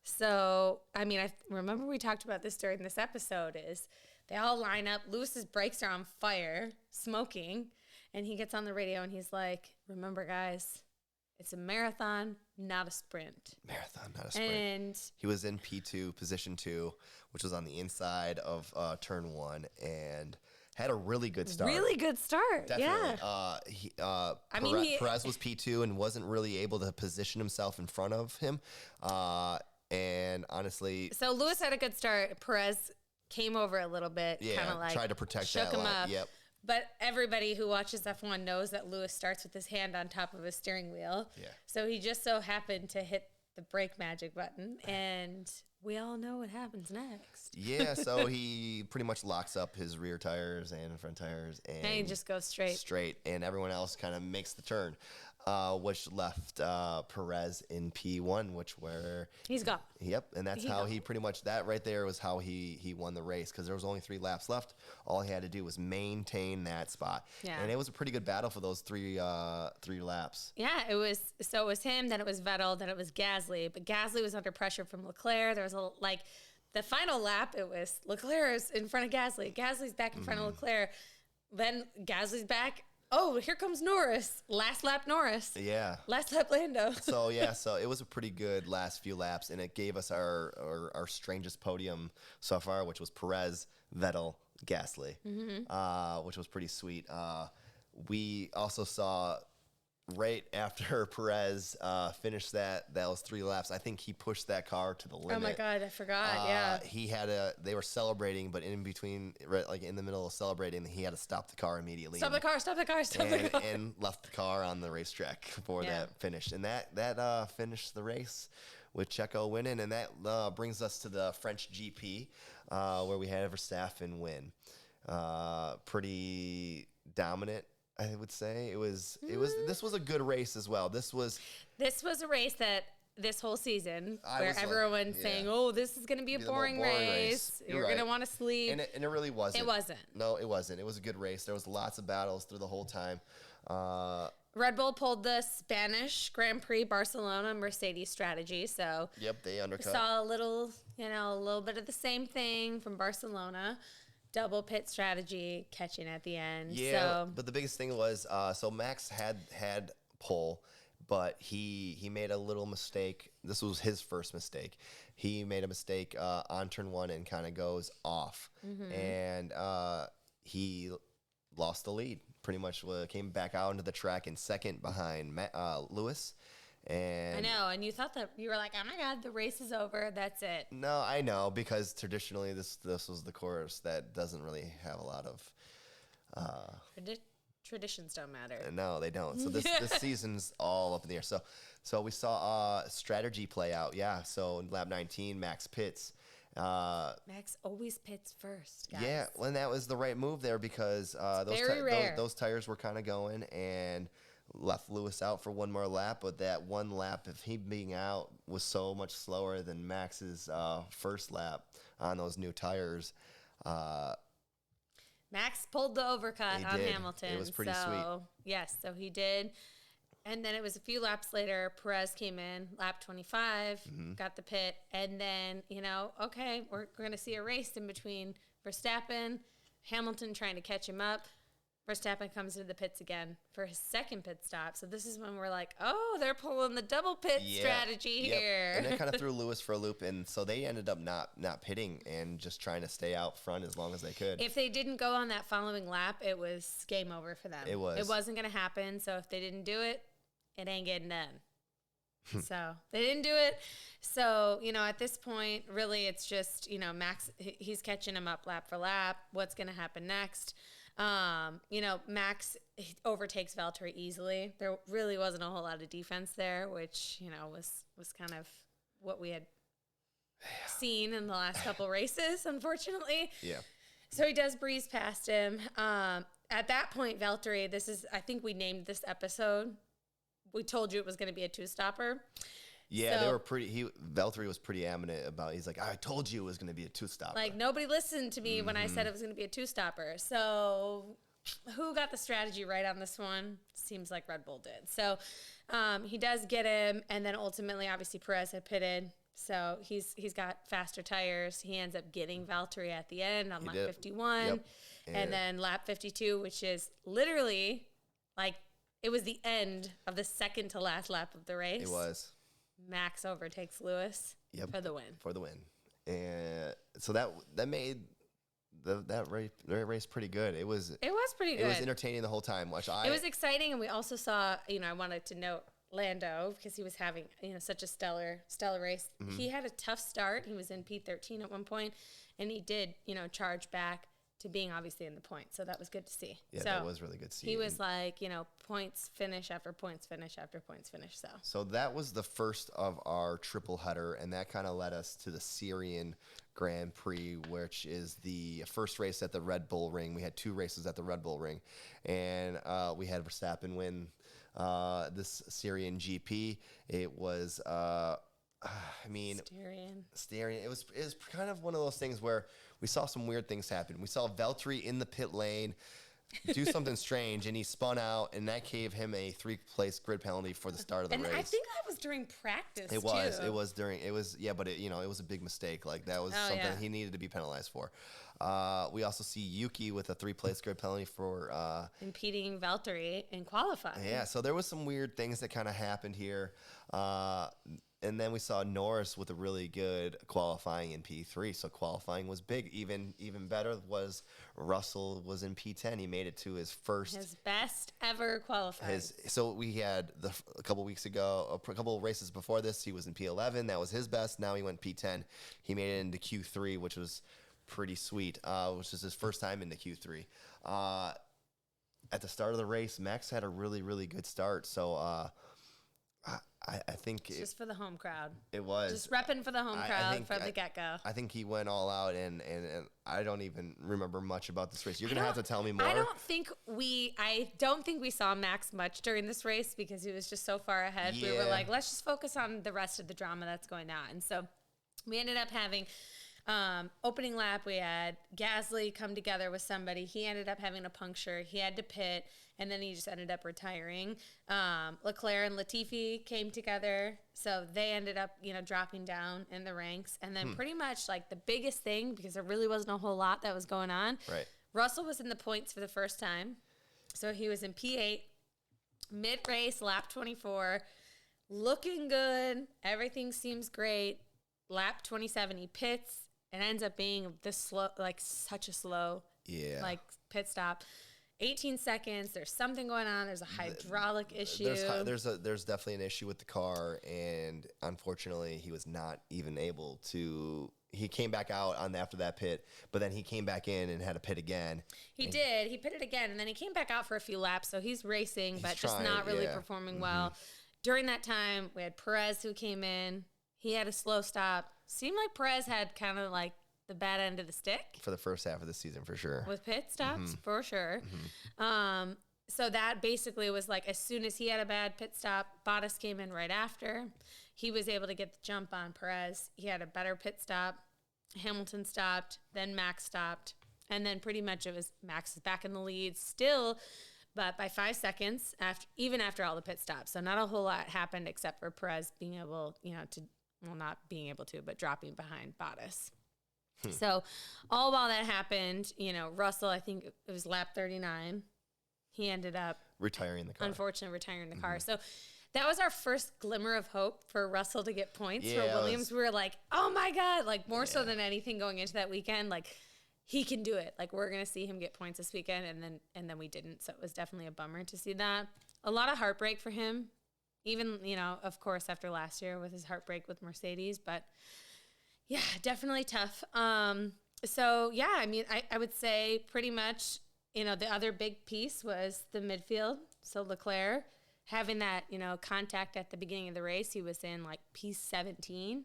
So I remember we talked about this during this episode. Is they all line up. Lewis's brakes are on fire, smoking. And he gets on the radio and he's like, remember, guys, it's a marathon, not a sprint. Marathon, not a sprint. And he was in P2, position 2, which was on the inside of turn 1, and had a really good start. Definitely. Yeah. Perez was P2 and wasn't really able to position himself in front of him. And honestly. So Lewis had a good start. Perez came over a little bit. Yeah, tried to protect shook that him up. Yep. But everybody who watches F1 knows that Lewis starts with his hand on top of his steering wheel. Yeah. So he just so happened to hit the brake magic button, and we all know what happens next. Yeah, so he pretty much locks up his rear tires and front tires. And he just goes straight. Straight, and everyone else kind of makes the turn, which left Perez in P1, where he's gone. Yep, and that's how he pretty much, that right there was how he won the race, because there was only 3 laps left. All he had to do was maintain that spot. Yeah. And it was a pretty good battle for those 3 laps. Yeah, it was him, then it was Vettel, then it was Gasly. But Gasly was under pressure from Leclerc. There was the final lap, it was Leclerc's in front of Gasly. Gasly's back in front of Leclerc. Then Gasly's back. Oh, here comes Norris. Last lap Norris. Yeah. Last lap Lando. So it was a pretty good last few laps, and it gave us our strangest podium so far, which was Perez, Vettel, Gasly, which was pretty sweet. We also saw right after Perez finished those 3 laps, I think he pushed that car to the limit. Oh my God, I forgot. Yeah, he had they were celebrating, but in between, like in the middle of celebrating, he had to stop the car immediately. Stop the car! And left the car on the racetrack before that finished, and that finished the race with Checo winning, and that brings us to the French GP, where we had Verstappen win. Pretty dominant, I would say. This was a good race as well. This was a race that this whole season where everyone's saying, "Oh, this is going to be a boring race. You're going to want to sleep." And it really wasn't. It wasn't. No, it wasn't. It was a good race. There was lots of battles through the whole time. Red Bull pulled the Spanish Grand Prix Barcelona Mercedes strategy. So they undercut. Saw a little bit of the same thing from Barcelona. Double pit strategy, catching at the end. Yeah, but the biggest thing was, so Max had pole, but he made a little mistake. This was his first mistake. He made a mistake on turn 1 and kind of goes off, and he lost the lead. Pretty much came back out into the track in second behind Lewis. And I know, and you thought that you were like, "Oh my God, the race is over. That's it." No, I know, because traditionally this was the course that doesn't really have a lot of traditions don't matter. No, they don't. So this season's all up in the air. So we saw strategy play out. Yeah. So in lap 19, Max pits. Max always pits first, guys. Yeah, well, and that was the right move there, because those tires were kind of going, and left Lewis out for one more lap. But that one lap of him being out was so much slower than Max's first lap on those new tires. Max pulled the overcut on Hamilton. It was pretty sweet. Yes, so he did. And then it was a few laps later, Perez came in, lap 25, got the pit. And then, okay, we're going to see a race in between Verstappen, Hamilton trying to catch him up. Verstappen comes into the pits again for his second pit stop. So this is when we're like, oh, they're pulling the double pit strategy here. And it kind of threw Lewis for a loop. And so they ended up not pitting and just trying to stay out front as long as they could. If they didn't go on that following lap, it was game over for them. It was. It wasn't going to happen. So if they didn't do it, it ain't getting done. So they didn't do it. So, at this point, really, it's just, Max, he's catching him up lap for lap. What's going to happen next? Max overtakes Valtteri easily. There really wasn't a whole lot of defense there, which, was kind of what we had seen in the last couple races, unfortunately. Yeah. So he does breeze past him. At that point, Valtteri, I think we named this episode. We told you it was going to be a two-stopper. Yeah, they were Valtteri was pretty adamant about it. He's like, I told you it was going to be a two-stopper. Like, nobody listened to me when I said it was going to be a two-stopper. So who got the strategy right on this one? Seems like Red Bull did. So he does get him, and then ultimately, obviously, Perez had pitted. So he's got faster tires. He ends up getting Valtteri at the end on lap 51. Yep. And then lap 52, which is literally, like, it was the end of the second to last lap of the race. It was. Max overtakes Lewis for the win. And so that made that race pretty good. It was pretty good. It was entertaining the whole time. It was exciting, and we also saw, I wanted to note Lando, because he was having, such a stellar race. He had a tough start. He was in P13 at one point, and he did, charge back to being obviously in the points. So that was good to see. Yeah, so that was really good to see. He was like, points finish after points finish after points finish. So that was the first of our triple header, and that kind of led us to the Syrian Grand Prix, which is the first race at the Red Bull Ring. We had 2 races at the Red Bull Ring, and we had Verstappen win this Syrian GP. It was, Styrian. It was kind of one of those things where we saw some weird things happen. We saw Valtteri in the pit lane do something strange, and he spun out, and that gave him a 3-place grid penalty for the start of the race. And I think that was during practice. It was during. It was but it was a big mistake. Like that was something he needed to be penalized for. We also see Yuki with a 3-place grid penalty for impeding Valtteri in qualifying. Yeah, so there was some weird things that kind of happened here. And then we saw Norris with a really good qualifying in P3. So qualifying was big. Even better was Russell was in P10. He made it to his best ever qualifying. So we had a couple weeks ago, a couple races before this, he was in P11. That was his best. Now he went P10. He made it into Q3, which was pretty sweet, which is his first time into Q3. At the start of the race, Max had a really, really good start. So I think just for the home crowd. It was just repping for the home crowd from the get-go. I think he went all out, and I don't even remember much about this race. You're gonna have to tell me more. I don't think we saw Max much during this race because he was just so far ahead. Yeah. We were like, let's just focus on the rest of the drama that's going on. And so we ended up having opening lap. We had Gasly come together with somebody. He ended up having a puncture. He had to pit. And then he just ended up retiring. Leclerc and Latifi came together. So they ended up, dropping down in the ranks. And then pretty much like the biggest thing, because there really wasn't a whole lot that was going on. Right. Russell was in the points for the first time. So he was in P8, mid-race, lap 24, looking good. Everything seems great. Lap 27, he pits. It ends up being this slow, like such a slow, pit stop. 18 seconds. There's something going on. There's a hydraulic issue. There's definitely an issue with the car, and unfortunately, he was not even able to. He came back out after that pit, but then he came back in and had to pit again. He did. He pitted again, and then he came back out for a few laps. So he's racing, but just not really performing well. During that time, we had Perez who came in. He had a slow stop. Seemed like Perez had kind of like the bad end of the stick for the first half of the season, for sure. With pit stops, for sure. So that basically was like as soon as he had a bad pit stop, Bottas came in right after. He was able to get the jump on Perez. He had a better pit stop. Hamilton stopped, then Max stopped, and then pretty much it was Max is back in the lead still, but by 5 seconds after all the pit stops. So not a whole lot happened except for Perez being able, not being able to, but dropping behind Bottas. So all while that happened, Russell, I think it was lap 39. He ended up retiring the car. Unfortunately, retiring the car. So that was our first glimmer of hope for Russell to get points for Williams. We were like, oh my God, like more so than anything going into that weekend, like he can do it. Like we're going to see him get points this weekend. And then we didn't. So it was definitely a bummer to see that. A lot of heartbreak for him, even, of course, after last year with his heartbreak with Mercedes, but yeah, definitely tough. So yeah, I mean, I would say pretty much, the other big piece was the midfield. So Leclerc having that, contact at the beginning of the race, he was in like P17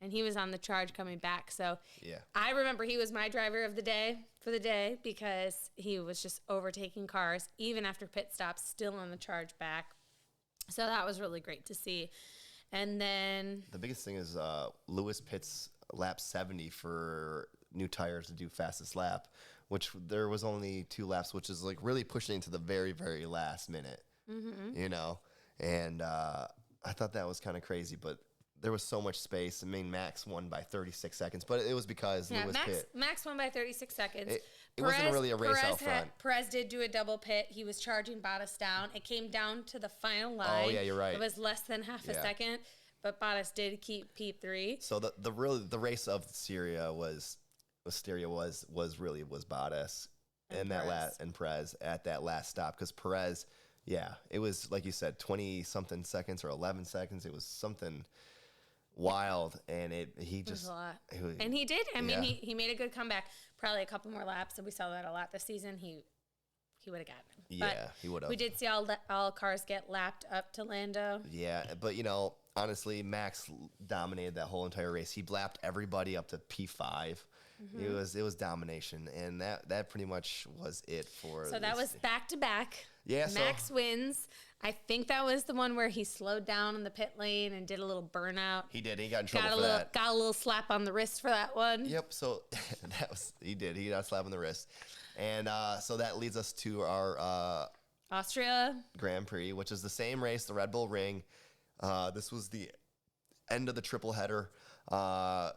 and he was on the charge coming back. So yeah, I remember he was my driver of the day for the day because he was just overtaking cars, even after pit stops, still on the charge back. So that was really great to see. And then the biggest thing is Lewis pits lap 70 for new tires to do fastest lap, which there was only 2 laps, which is like really pushing into the very, very last minute, and I thought that was kind of crazy, but there was so much space. I mean, Max won by 36 seconds, but it was because Lewis pit. Max won by 36 seconds. It wasn't really a race out front. Perez did do a double pit. He was charging Bottas down. It came down to the final line. Oh, yeah, you're right. It was less than half a second, but Bottas did keep P3. So the race of Syria was Bottas and Perez at that last stop, because Perez, it was like you said, 20 something seconds or 11 seconds. It was something wild, and he just was a lot. And he did. I mean, he made a good comeback. Probably a couple more laps, and we saw that a lot this season. He would have gotten him. Yeah, he would have. We did see all cars get lapped up to Lando. Yeah, but honestly, Max dominated that whole entire race. He lapped everybody up to P5. It was domination, and that pretty much was it for. So that was back to back. Yeah, Max wins. I think that was the one where he slowed down in the pit lane and did a little burnout. He did. He got in trouble for that. Got a little slap on the wrist for that one. Yep. So he did. He got a slap on the wrist. And so that leads us to our Austria Grand Prix, which is the same race, the Red Bull Ring. This was the end of the triple header,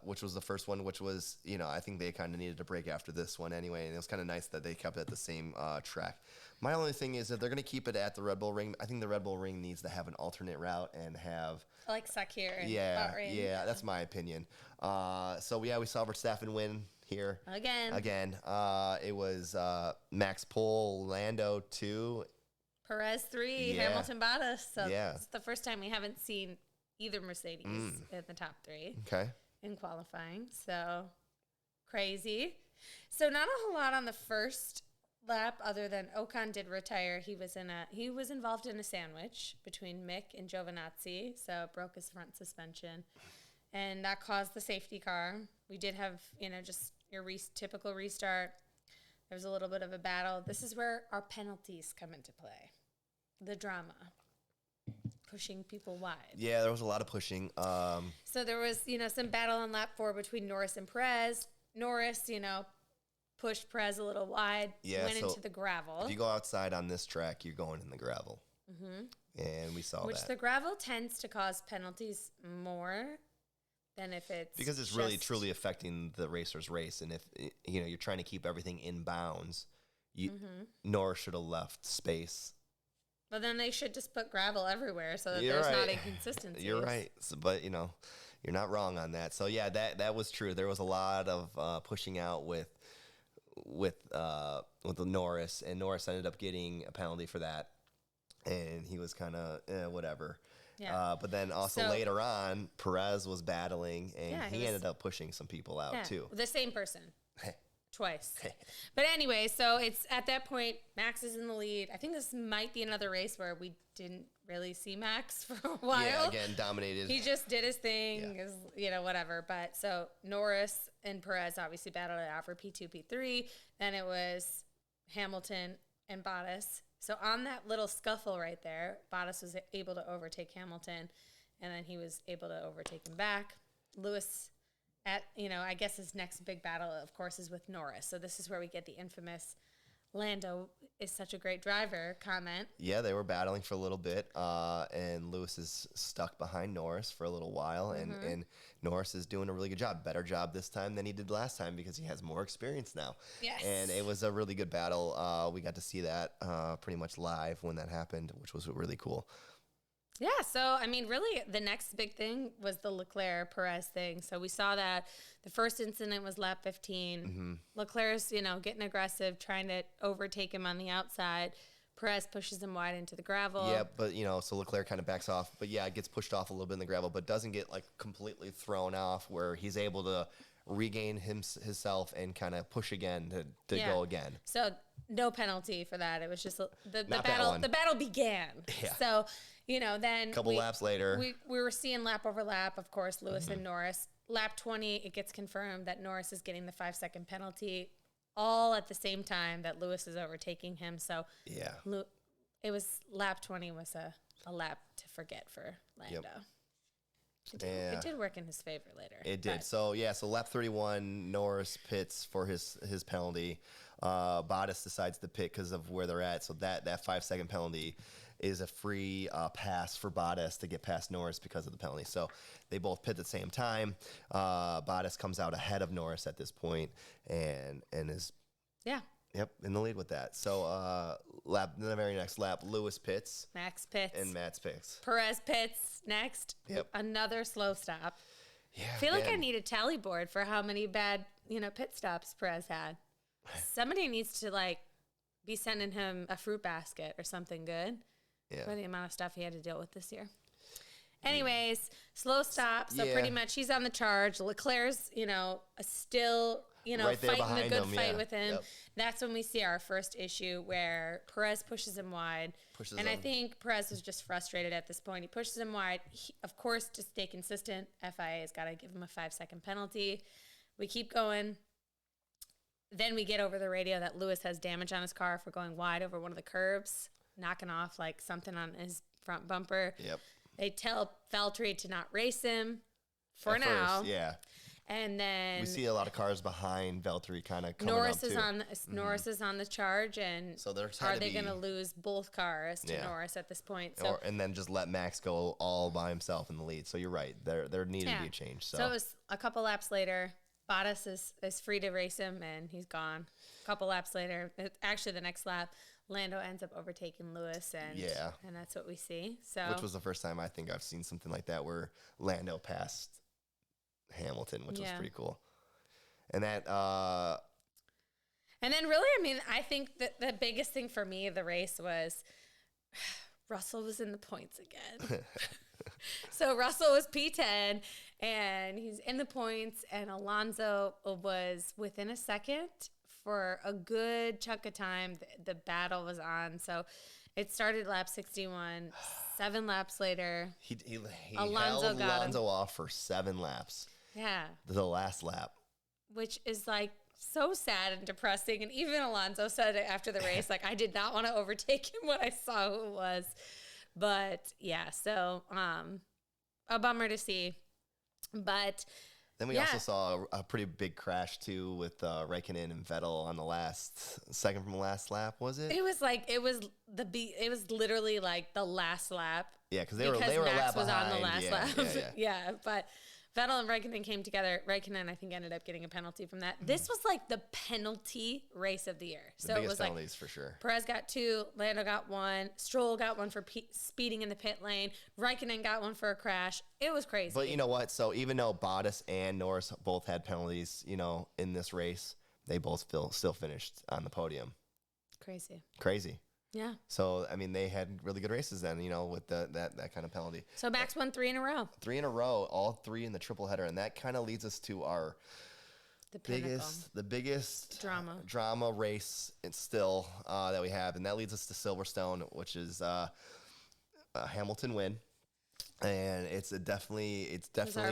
which was the first one, which was, I think they kind of needed a break after this one anyway. And it was kind of nice that they kept it at the same track. My only thing is if they're going to keep it at the Red Bull Ring, I think the Red Bull Ring needs to have an alternate route and have... like Sakir and Bahrain. Yeah, that's my opinion. So, we saw Verstappen win here. Again. It was Max pole, Lando 2. Perez 3, Hamilton Bottas. So it's the first time we haven't seen either Mercedes in the top 3 in qualifying. So crazy. So not a whole lot on the first lap other than Ocon did retire. He was involved in a sandwich between Mick and Giovinazzi, so it broke his front suspension. And that caused the safety car. We did have, just your typical restart. There was a little bit of a battle. This is where our penalties come into play. The drama. Pushing people wide. Yeah, there was a lot of pushing. So there was, some battle on lap 4 between Norris and Perez. Norris, pushed Perez a little wide, went into the gravel. If you go outside on this track, you're going in the gravel. Mm-hmm. And we saw that. Which the gravel tends to cause penalties more than if it's... Because it's really, truly affecting the racer's race. And if, you're trying to keep everything in bounds, Norris should have left space. But then they should just put gravel everywhere so that there's not inconsistencies. You're right. So, but, you're not wrong on that. So, that was true. There was a lot of pushing out with the Norris, and Norris ended up getting a penalty for that. And he was kind of whatever. Yeah. But then also later on, Perez was battling, and he ended up pushing some people out too. The same person. Twice. But anyway, so it's at that point, Max is in the lead. I think this might be another race where we didn't really see Max for a while. Yeah, again, dominated. He just did his thing, whatever. But so Norris and Perez obviously battled it out for P2, P3. Then it was Hamilton and Bottas. So on that little scuffle right there, Bottas was able to overtake Hamilton, and then he was able to overtake him back. Lewis... I guess his next big battle, of course, is with Norris. So this is where we get the infamous Lando is such a great driver comment. Yeah, they were battling for a little bit, and Lewis is stuck behind Norris for a little while, and Norris is doing a really good job. Better job this time than he did last time because he has more experience now. Yes. And it was a really good battle. We got to see that pretty much live when that happened, which was really cool. Yeah, so, really, the next big thing was the Leclerc-Perez thing. So we saw that the first incident was lap 15. Mm-hmm. Leclerc's, getting aggressive, trying to overtake him on the outside. Perez pushes him wide into the gravel. Yeah, but, so Leclerc kind of backs off. But, it gets pushed off a little bit in the gravel, but doesn't get, completely thrown off where he's able to regain himself and kind of push again to go again. So no penalty for that. It was just the battle. The battle began. Yeah. So... then a couple laps later, we were seeing lap over lap, of course, Lewis and Norris. Lap 20, it gets confirmed that Norris is getting the 5-second penalty all at the same time that Lewis is overtaking him. So it was lap 20 was a lap to forget for Lando. Yep. It did work in his favor later. It did. So lap 31, Norris pits for his penalty. Bottas decides to pit because of where they're at. So that 5-second penalty is a free pass for Bottas to get past Norris because of the penalty. So they both pit at the same time. Bottas comes out ahead of Norris at this point and is in the lead with that. So the very next lap, Lewis pits. Max pits. And Max pits. Perez pits next. Yep. Another slow stop. Yeah. I feel like I need a tally board for how many bad, pit stops Perez had. Somebody needs to be sending him a fruit basket or something good. Yeah. For the amount of stuff he had to deal with this year. Anyways, slow stop. So pretty much he's on the charge. Leclerc's, still, right fighting a good fight with him. Yep. That's when we see our first issue where Perez pushes him wide. I think Perez was just frustrated at this point. He pushes him wide. Of course, to stay consistent, FIA has got to give him a 5-second penalty. We keep going. Then we get over the radio that Lewis has damage on his car for going wide over one of the curbs, knocking off something on his front bumper. Yep. They tell Valtteri to not race him for now. First, yeah. And then we see a lot of cars behind Valtteri kind of coming Norris up is too. Norris is on the charge, and So they're are they going to lose both cars to Norris at this point? So, and then just let Max go all by himself in the lead. So you're right. There needed to be a change. So it was a couple laps later. Bottas is free to race him, and he's gone. A couple laps later, actually the next lap, Lando ends up overtaking Lewis, and that's what we see. So which was the first time I think I've seen something like that where Lando passed Hamilton, which was pretty cool. And that and then really, I mean, I think that the biggest thing for me of the race was Russell was in the points again. So Russell was P10 and he's in the points, and Alonso was within a second for a good chunk of time. The battle was on. So it started lap 61. 7 laps later, he Alonso held got Alonso him off for 7 laps. Yeah. The last lap. Which is like so sad and depressing. And even Alonso said it after the race, like, I did not want to overtake him when I saw who it was. But yeah, so a bummer to see. But then we also saw a pretty big crash too with Raikkonen and Vettel on the second from the last lap. Was it? It was literally like the last lap. Yeah, because they were a lap was behind. On the last lap. Yeah. Yeah, but Vettel and Raikkonen came together. Raikkonen, I think, ended up getting a penalty from that. This was like the penalty race of the year. So the biggest it was penalties like for sure. Perez got 2, Lando got 1, Stroll got 1 for speeding in the pit lane, Raikkonen got 1 for a crash. It was crazy. But you know what? So even though Bottas and Norris both had penalties, in this race, they both still finished on the podium. Crazy. Yeah. So, I mean, they had really good races then, with that kind of penalty. So Max won 3 in a row. 3 in a row, all 3 in the triple header. And that kind of leads us to our the biggest drama race that we have. And that leads us to Silverstone, which is a Hamilton win. And it's definitely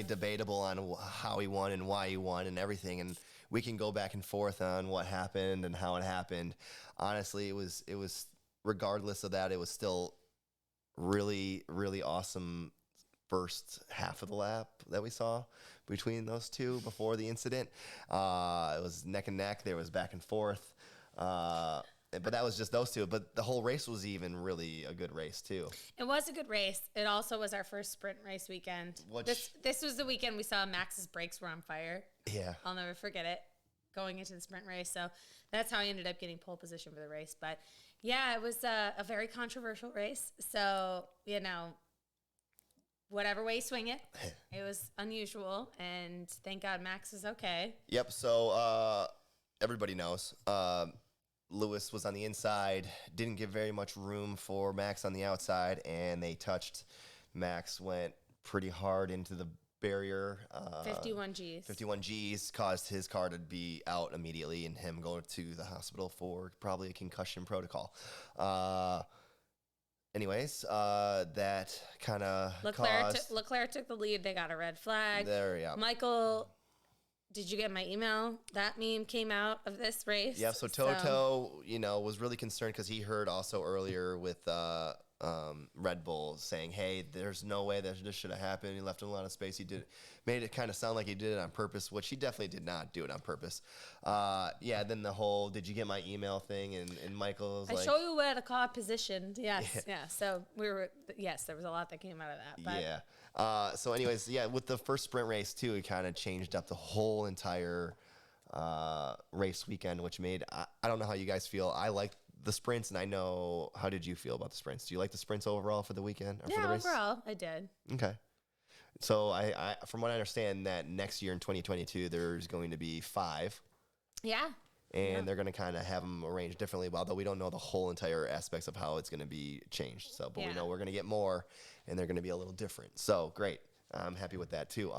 debatable on how he won and why he won and everything. And we can go back and forth on what happened and how it happened. Honestly, it was regardless of that, it was still really, really awesome first half of the lap that we saw between those two before the incident. It was neck and neck. There was back and forth. But that was just those two. But the whole race was even really a good race, too. It was a good race. It also was our first sprint race weekend. This was the weekend we saw Max's brakes were on fire. Yeah. I'll never forget it going into the sprint race. So that's how I ended up getting pole position for the race. But yeah, it was a very controversial race. So, whatever way you swing it, it was unusual. And thank God Max is okay. Yep. So everybody knows Lewis was on the inside, didn't give very much room for Max on the outside, and they touched. Max went pretty hard into the barrier. 51 Gs. 51 Gs caused his car to be out immediately and him going to the hospital for probably a concussion protocol. That kind of Leclerc took the lead. They got a red flag. Michael, did you get my email? That meme came out of this race. Yeah, so Toto, was really concerned because he heard also earlier with Red Bull saying, hey, there's no way that this should have happened. He left him a lot of space. He made it kind of sound like he did it on purpose, which he definitely did not do it on purpose. Then the whole, did you get my email thing? And Michael was I show you where the car positioned. Yes. Yeah. So there was a lot that came out of that. But. Yeah. With the first sprint race too, it kind of changed up the whole entire race weekend, which made, I don't know how you guys feel. I like the sprints, and I know, how did you feel about the sprints? Do you like the sprints overall for the weekend? Or for the race? Overall, I did. Okay. So I from what I understand, that next year in 2022, there's going to be 5. Yeah. And they're going to kind of have them arranged differently, although we don't know the whole entire aspects of how it's going to be changed. So, but we know we're going to get more, and they're going to be a little different. So great. I'm happy with that too.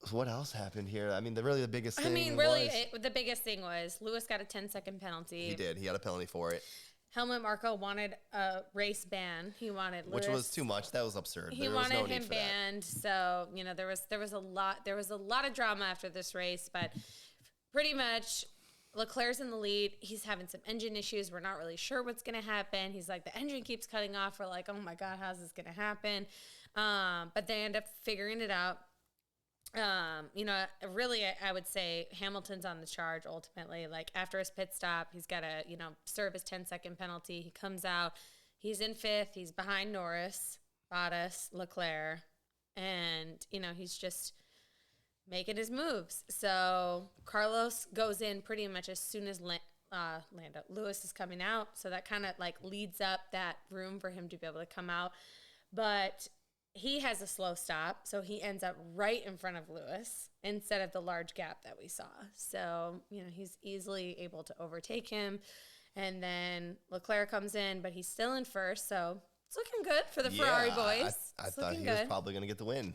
So what else happened here? I mean, the biggest thing the biggest thing was Lewis got a 10-second penalty. He did. He had a penalty for it. Helmut Marko wanted a race ban. He wanted Lewis. Which was too much. That was absurd. He wanted him banned. So, there was a lot of drama after this race, but pretty much Leclerc's in the lead. He's having some engine issues. We're not really sure what's going to happen. He's like, the engine keeps cutting off. We're like, oh my God, how's this going to happen? But they end up figuring it out. Really, I would say Hamilton's on the charge ultimately. Like after his pit stop, he's got to, serve his 10-second penalty. He comes out, he's in fifth, he's behind Norris, Bottas, Leclerc, and, he's just making his moves. So Carlos goes in pretty much as soon as Lewis is coming out. So that kind of like leads up that room for him to be able to come out. But he has a slow stop, so he ends up right in front of Lewis instead of the large gap that we saw. So, he's easily able to overtake him. And then Leclerc comes in, but he's still in first, so it's looking good for the Ferrari boys. I thought he was probably going to get the win.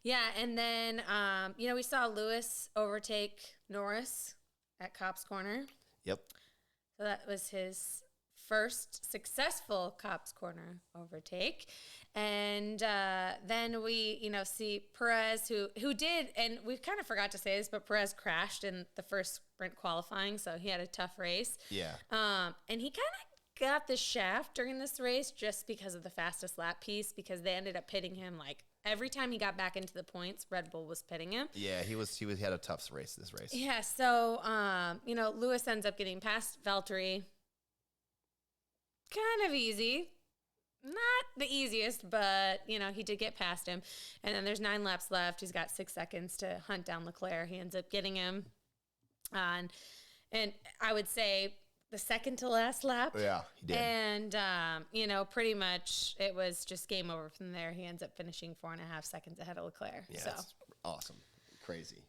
Yeah, and then, we saw Lewis overtake Norris at Copse Corner. Yep. So that was his first successful Copse Corner overtake. And then we, see Perez, who did, and we kind of forgot to say this, but Perez crashed in the first sprint qualifying, so he had a tough race. Yeah. And he kind of got the shaft during this race just because of the fastest lap piece, because they ended up pitting him like every time he got back into the points, Red Bull was pitting him. Yeah, he had a tough race this race. Yeah, so Lewis ends up getting past Valtteri. Kind of easy. Not the easiest, but, he did get past him. And then there's 9 laps left. He's got 6 seconds to hunt down Leclerc. He ends up getting him. And I would say the second to last lap. Yeah, he did. And, pretty much it was just game over from there. He ends up finishing 4.5 seconds ahead of Leclerc. Yeah, so. That's awesome. Crazy.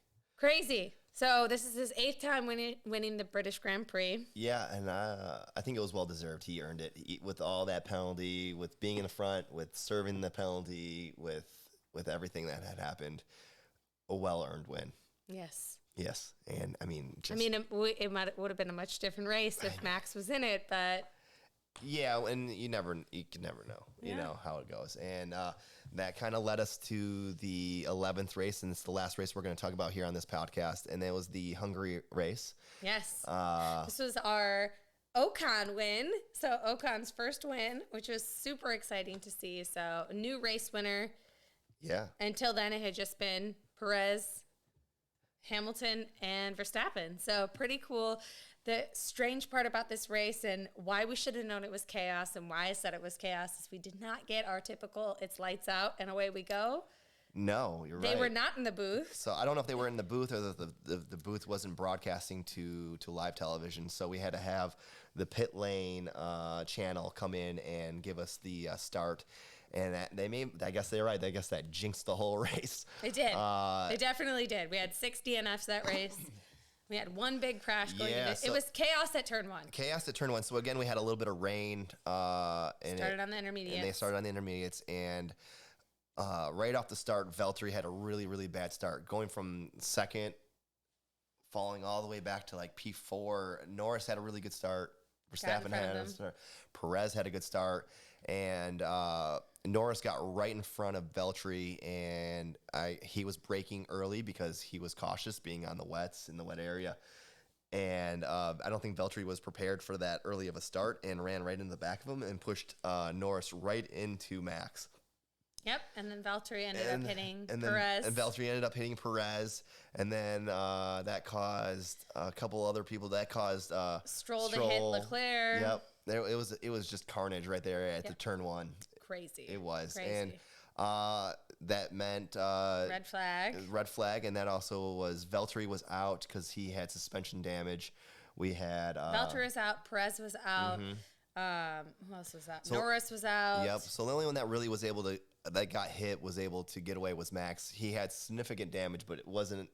So this is his 8th time winning the British Grand Prix. Yeah, and I think it was well-deserved. He earned it with all that penalty, with being in the front, with serving the penalty, with everything that had happened. A well-earned win. Yes. And it would have been a much different race if Max was in it, but... Yeah, and you can never know, you know, how it goes. And that kind of led us to the 11th race, and it's the last race we're going to talk about here on this podcast, and it was the Hungary race. Yes. This was our Ocon win. So Ocon's first win, which was super exciting to see. So a new race winner. Yeah. Until then, it had just been Perez, Hamilton, and Verstappen. So pretty cool. The strange part about this race and why we should have known it was chaos and why I said it was chaos is we did not get our typical it's lights out and away we go. No, you're right. They were not in the booth. So I don't know if they were in the booth or the booth wasn't broadcasting to live television. So we had to have the pit lane channel come in and give us the start. And I guess they're right. I guess that jinxed the whole race. They did. They definitely did. We had 6 DNFs that race. We had one big crash going into it. It was chaos at turn 1. So again, we had a little bit of rain. Started on the intermediates. And they started on the intermediates. And right off the start, Valtteri had a really, really bad start. Going from second, falling all the way back to like P4. Norris had a really good start. Verstappen had a start. Perez had a good start. And Norris got right in front of Valtteri, and he was braking early because he was cautious being on the wets in the wet area. And I don't think Valtteri was prepared for that early of a start and ran right into the back of him and pushed Norris right into Max. Yep, and then Valtteri ended up hitting Perez. And Valtteri ended up hitting Perez, and then that caused a couple other people. That caused Stroll to hit Leclerc. Yep. It was just carnage right there at the turn 1. Crazy. It was. Crazy. And that meant red flag. And that also was Valtteri was out because he had suspension damage. We had Valtteri was out. Perez was out. Who else was out? Norris was out. Yep. So the only one that really was that got hit was able to get away was Max. He had significant damage, but it wasn't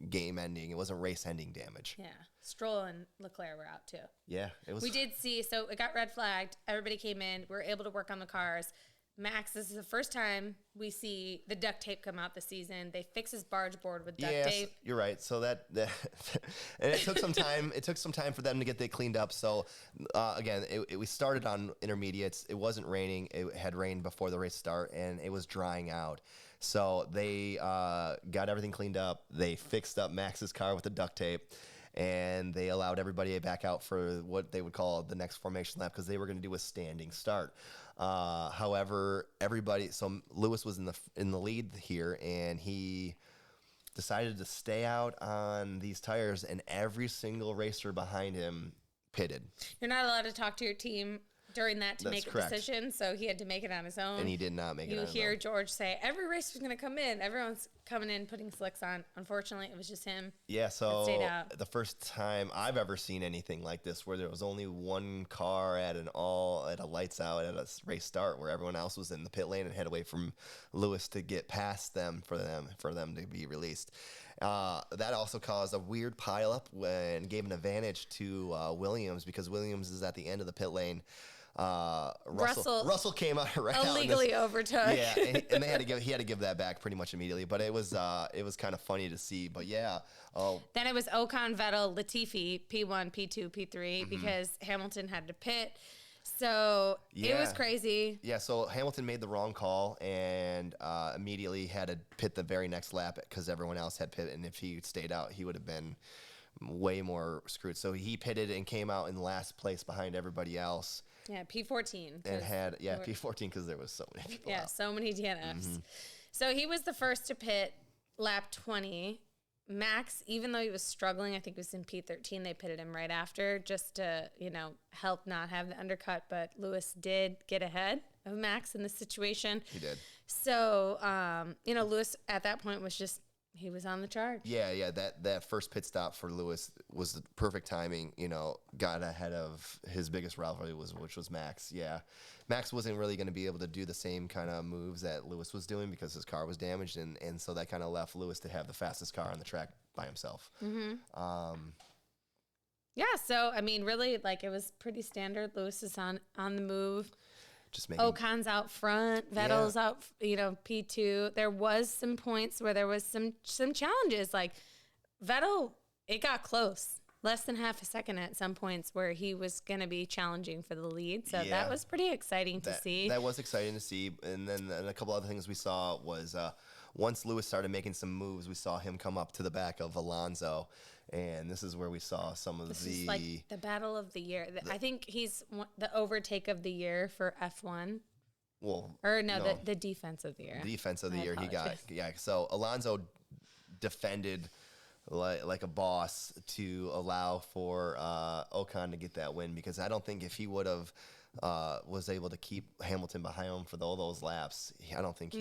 game-ending. It wasn't race-ending damage. Yeah. Stroll and Leclerc were out, too. Yeah. We did see, so it got red flagged. Everybody came in. We were able to work on the cars. Max, this is the first time we see the duct tape come out this season. They fix his barge board with duct tape. You're right. So that and it took some time. It took some time for them to get that cleaned up. So again, we started on intermediates. It wasn't raining. It had rained before the race start, and it was drying out. So they got everything cleaned up. They fixed up Max's car with the duct tape, and they allowed everybody back out for what they would call the next formation lap because they were going to do a standing start. However, so Lewis was in the lead here, and he decided to stay out on these tires, and every single racer behind him pitted. You're not allowed to talk to your team during that to That's make a correct. decision, so he had to make it on his own. And he did not make it on his own. You hear George say, every racer's going to come in. Everyone's coming in, putting slicks on. Unfortunately, it was just him. Yeah, so stayed out. the first time I've ever seen anything like this, where there was only one car at a lights out at a race start, where everyone else was in the pit lane and had to wait from Lewis to get past them for them to be released. That also caused a weird pileup and gave an advantage to Williams, because Williams is at the end of the pit lane. Russell came out right illegally overtook. Yeah, and he had to give that back pretty much immediately. But it was kind of funny to see. But yeah, then it was Ocon, Vettel, Latifi, P1, P2, P3, because Hamilton had to pit. So it was crazy. Yeah, so Hamilton made the wrong call and immediately had to pit the very next lap because everyone else had pit, and if he stayed out, he would have been way more screwed. So he pitted and came out in last place behind everybody else. Yeah, P14. And had, P14 because there was so many people out. So many DNFs. So he was the first to pit lap 20. Max, even though he was struggling, I think it was in P13, they pitted him right after just to, help not have the undercut. But Lewis did get ahead of Max in this situation. He did. So, Lewis at that point was he was on the charge. Yeah. That first pit stop for Lewis was the perfect timing. Got ahead of his biggest rivalry, which was Max. Yeah, Max wasn't really going to be able to do the same kind of moves that Lewis was doing because his car was damaged, and so that kind of left Lewis to have the fastest car on the track by himself. Yeah. So I mean, really, it was pretty standard. Lewis is on the move. Just making Ocon's out front, Vettel's out, P2. There was some points where there was some challenges. Like Vettel, it got close. Less than half a second at some points where he was going to be challenging for the lead. So that was pretty exciting to see. That was exciting to see. And then a couple other things we saw was once Lewis started making some moves, we saw him come up to the back of Alonso. And this is where we saw some of this is like the battle of the year. I think he's the overtake of the year for F1. Well, the defense of the year. Defense of the year he got. Yeah, so Alonso defended like a boss to allow for Ocon to get that win, because I don't think if he would have was able to keep Hamilton behind him for all those laps, I don't think he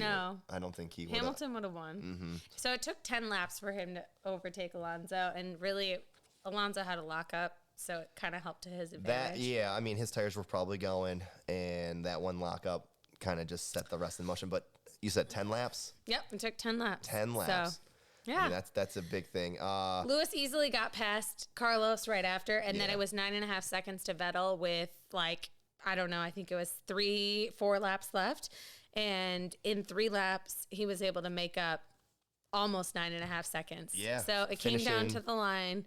would. Hamilton would have won. Mm-hmm. So it took 10 laps for him to overtake Alonso, and really Alonso had a lockup, so it kind of helped to his advantage. I mean, his tires were probably going, and that one lockup kind of just set the rest in motion. But you said 10 laps? Yep, it took 10 laps. 10 laps. So, yeah. I mean, that's a big thing. Lewis easily got past Carlos right after, and then it was 9.5 seconds to Vettel with I don't know, I think it was 3-4 laps left. And in 3 laps, he was able to make up almost 9.5 seconds. Yeah. So it came down to the line,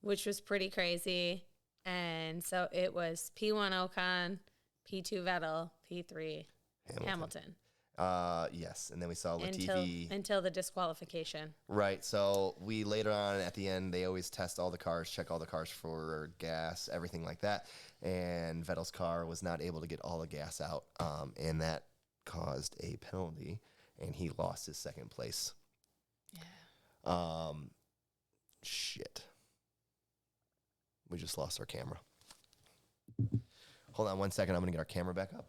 which was pretty crazy. And so it was P1 Ocon, P2 Vettel, P3 Hamilton. Yes, and then we saw Latifi until the disqualification. Right. So we later on at the end, they always test all the cars, check all the cars for gas, everything like that. And Vettel's car was not able to get all the gas out, and that caused a penalty, and he lost his second place. Yeah. Shit. We just lost our camera. Hold on 1 second. I'm gonna get our camera back up.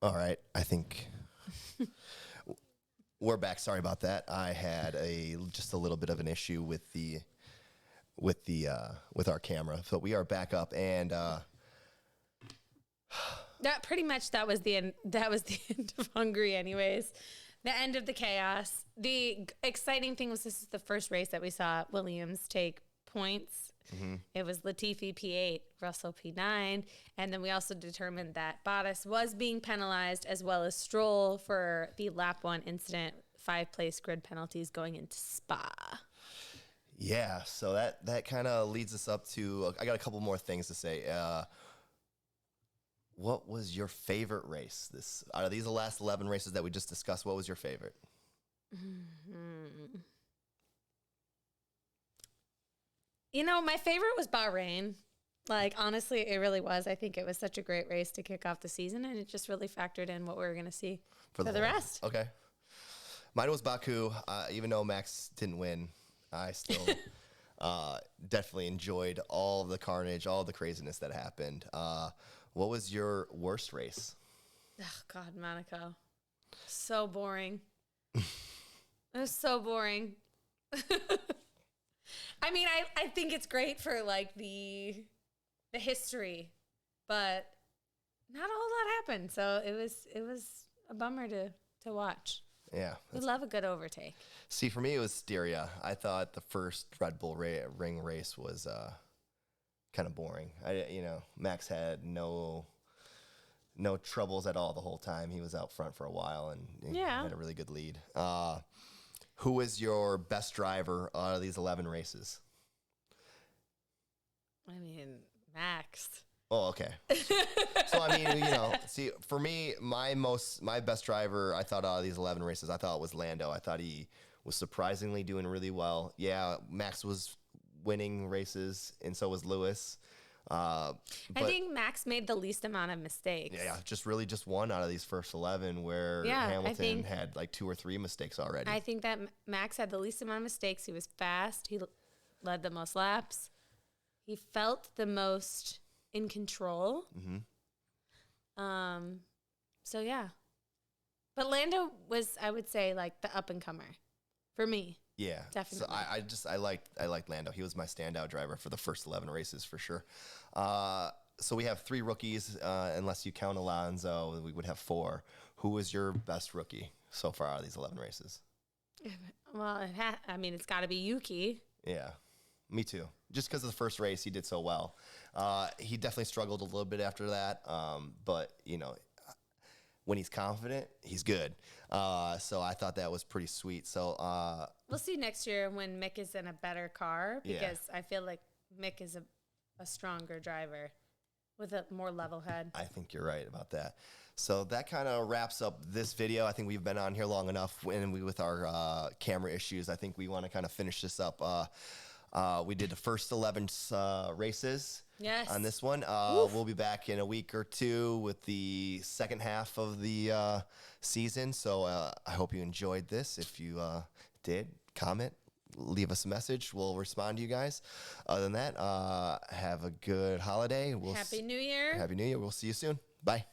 All right, I think we're back. Sorry about that. I had just a little bit of an issue with our camera, so we are back up, and that was the end. That was the end of Hungary, anyways. The end of the chaos. The exciting thing was this is the first race that we saw Williams take points. Mm-hmm. It was Latifi P8, Russell P9, and then we also determined that Bottas was being penalized, as well as Stroll, for the lap 1 incident 5-place grid penalties going into Spa. Yeah, so that kind of leads us up to, I got a couple more things to say. What was your favorite race? Out of these the last 11 races that we just discussed, what was your favorite? Mm-hmm. You know, my favorite was Bahrain. Like, honestly, it really was. I think it was such a great race to kick off the season, and it just really factored in what we were going to see for the rest. Okay. Mine was Baku. Even though Max didn't win, I still definitely enjoyed all of the carnage, all the craziness that happened. What was your worst race? Oh, God, Monaco. So boring. It was so boring. I mean, I think it's great for, like, the history, but not a whole lot happened. So it was a bummer to watch. Yeah. We love a good overtake. See, for me, it was Styria. I thought the first Red Bull ring race was kind of boring. Max had no troubles at all the whole time. He was out front for a while, and he had a really good lead. Who was your best driver out of these 11 races? I mean, Max. Oh, okay. So, I mean, see, for me, my best driver, I thought out of these 11 races, I thought it was Lando. I thought he was surprisingly doing really well. Yeah, Max was winning races, and so was Lewis. I think Max made the least amount of mistakes. Yeah, just one out of these first 11 where Hamilton had like 2 or 3 mistakes already. I think that Max had the least amount of mistakes. He was fast. He led the most laps. He felt the most in control. Mm-hmm. So, yeah. But Lando was, I would say, like the up-and-comer for me. Yeah, definitely. So I liked Lando. He was my standout driver for the first 11 races for sure. So we have 3 rookies, unless you count Alonso, we would have 4. Who was your best rookie so far out of these 11 races? Well, it's got to be Yuki. Yeah, me too. Just because of the first race, he did so well. He definitely struggled a little bit after that, but when he's confident, he's good. So I thought that was pretty sweet. So we'll see next year when Mick is in a better car, because I feel like Mick is a stronger driver with a more level head. I think you're right about that. So that kind of wraps up this video. I think we've been on here long enough, and with our camera issues, I think we want to kind of finish this up. We did the first 11 races. Yes. On this one. We'll be back in a week or 2 with the second half of the season. So I hope you enjoyed this. If you did, comment, leave us a message. We'll respond to you guys. Other than that, have a good holiday. Happy New Year. Happy New Year. We'll see you soon. Bye.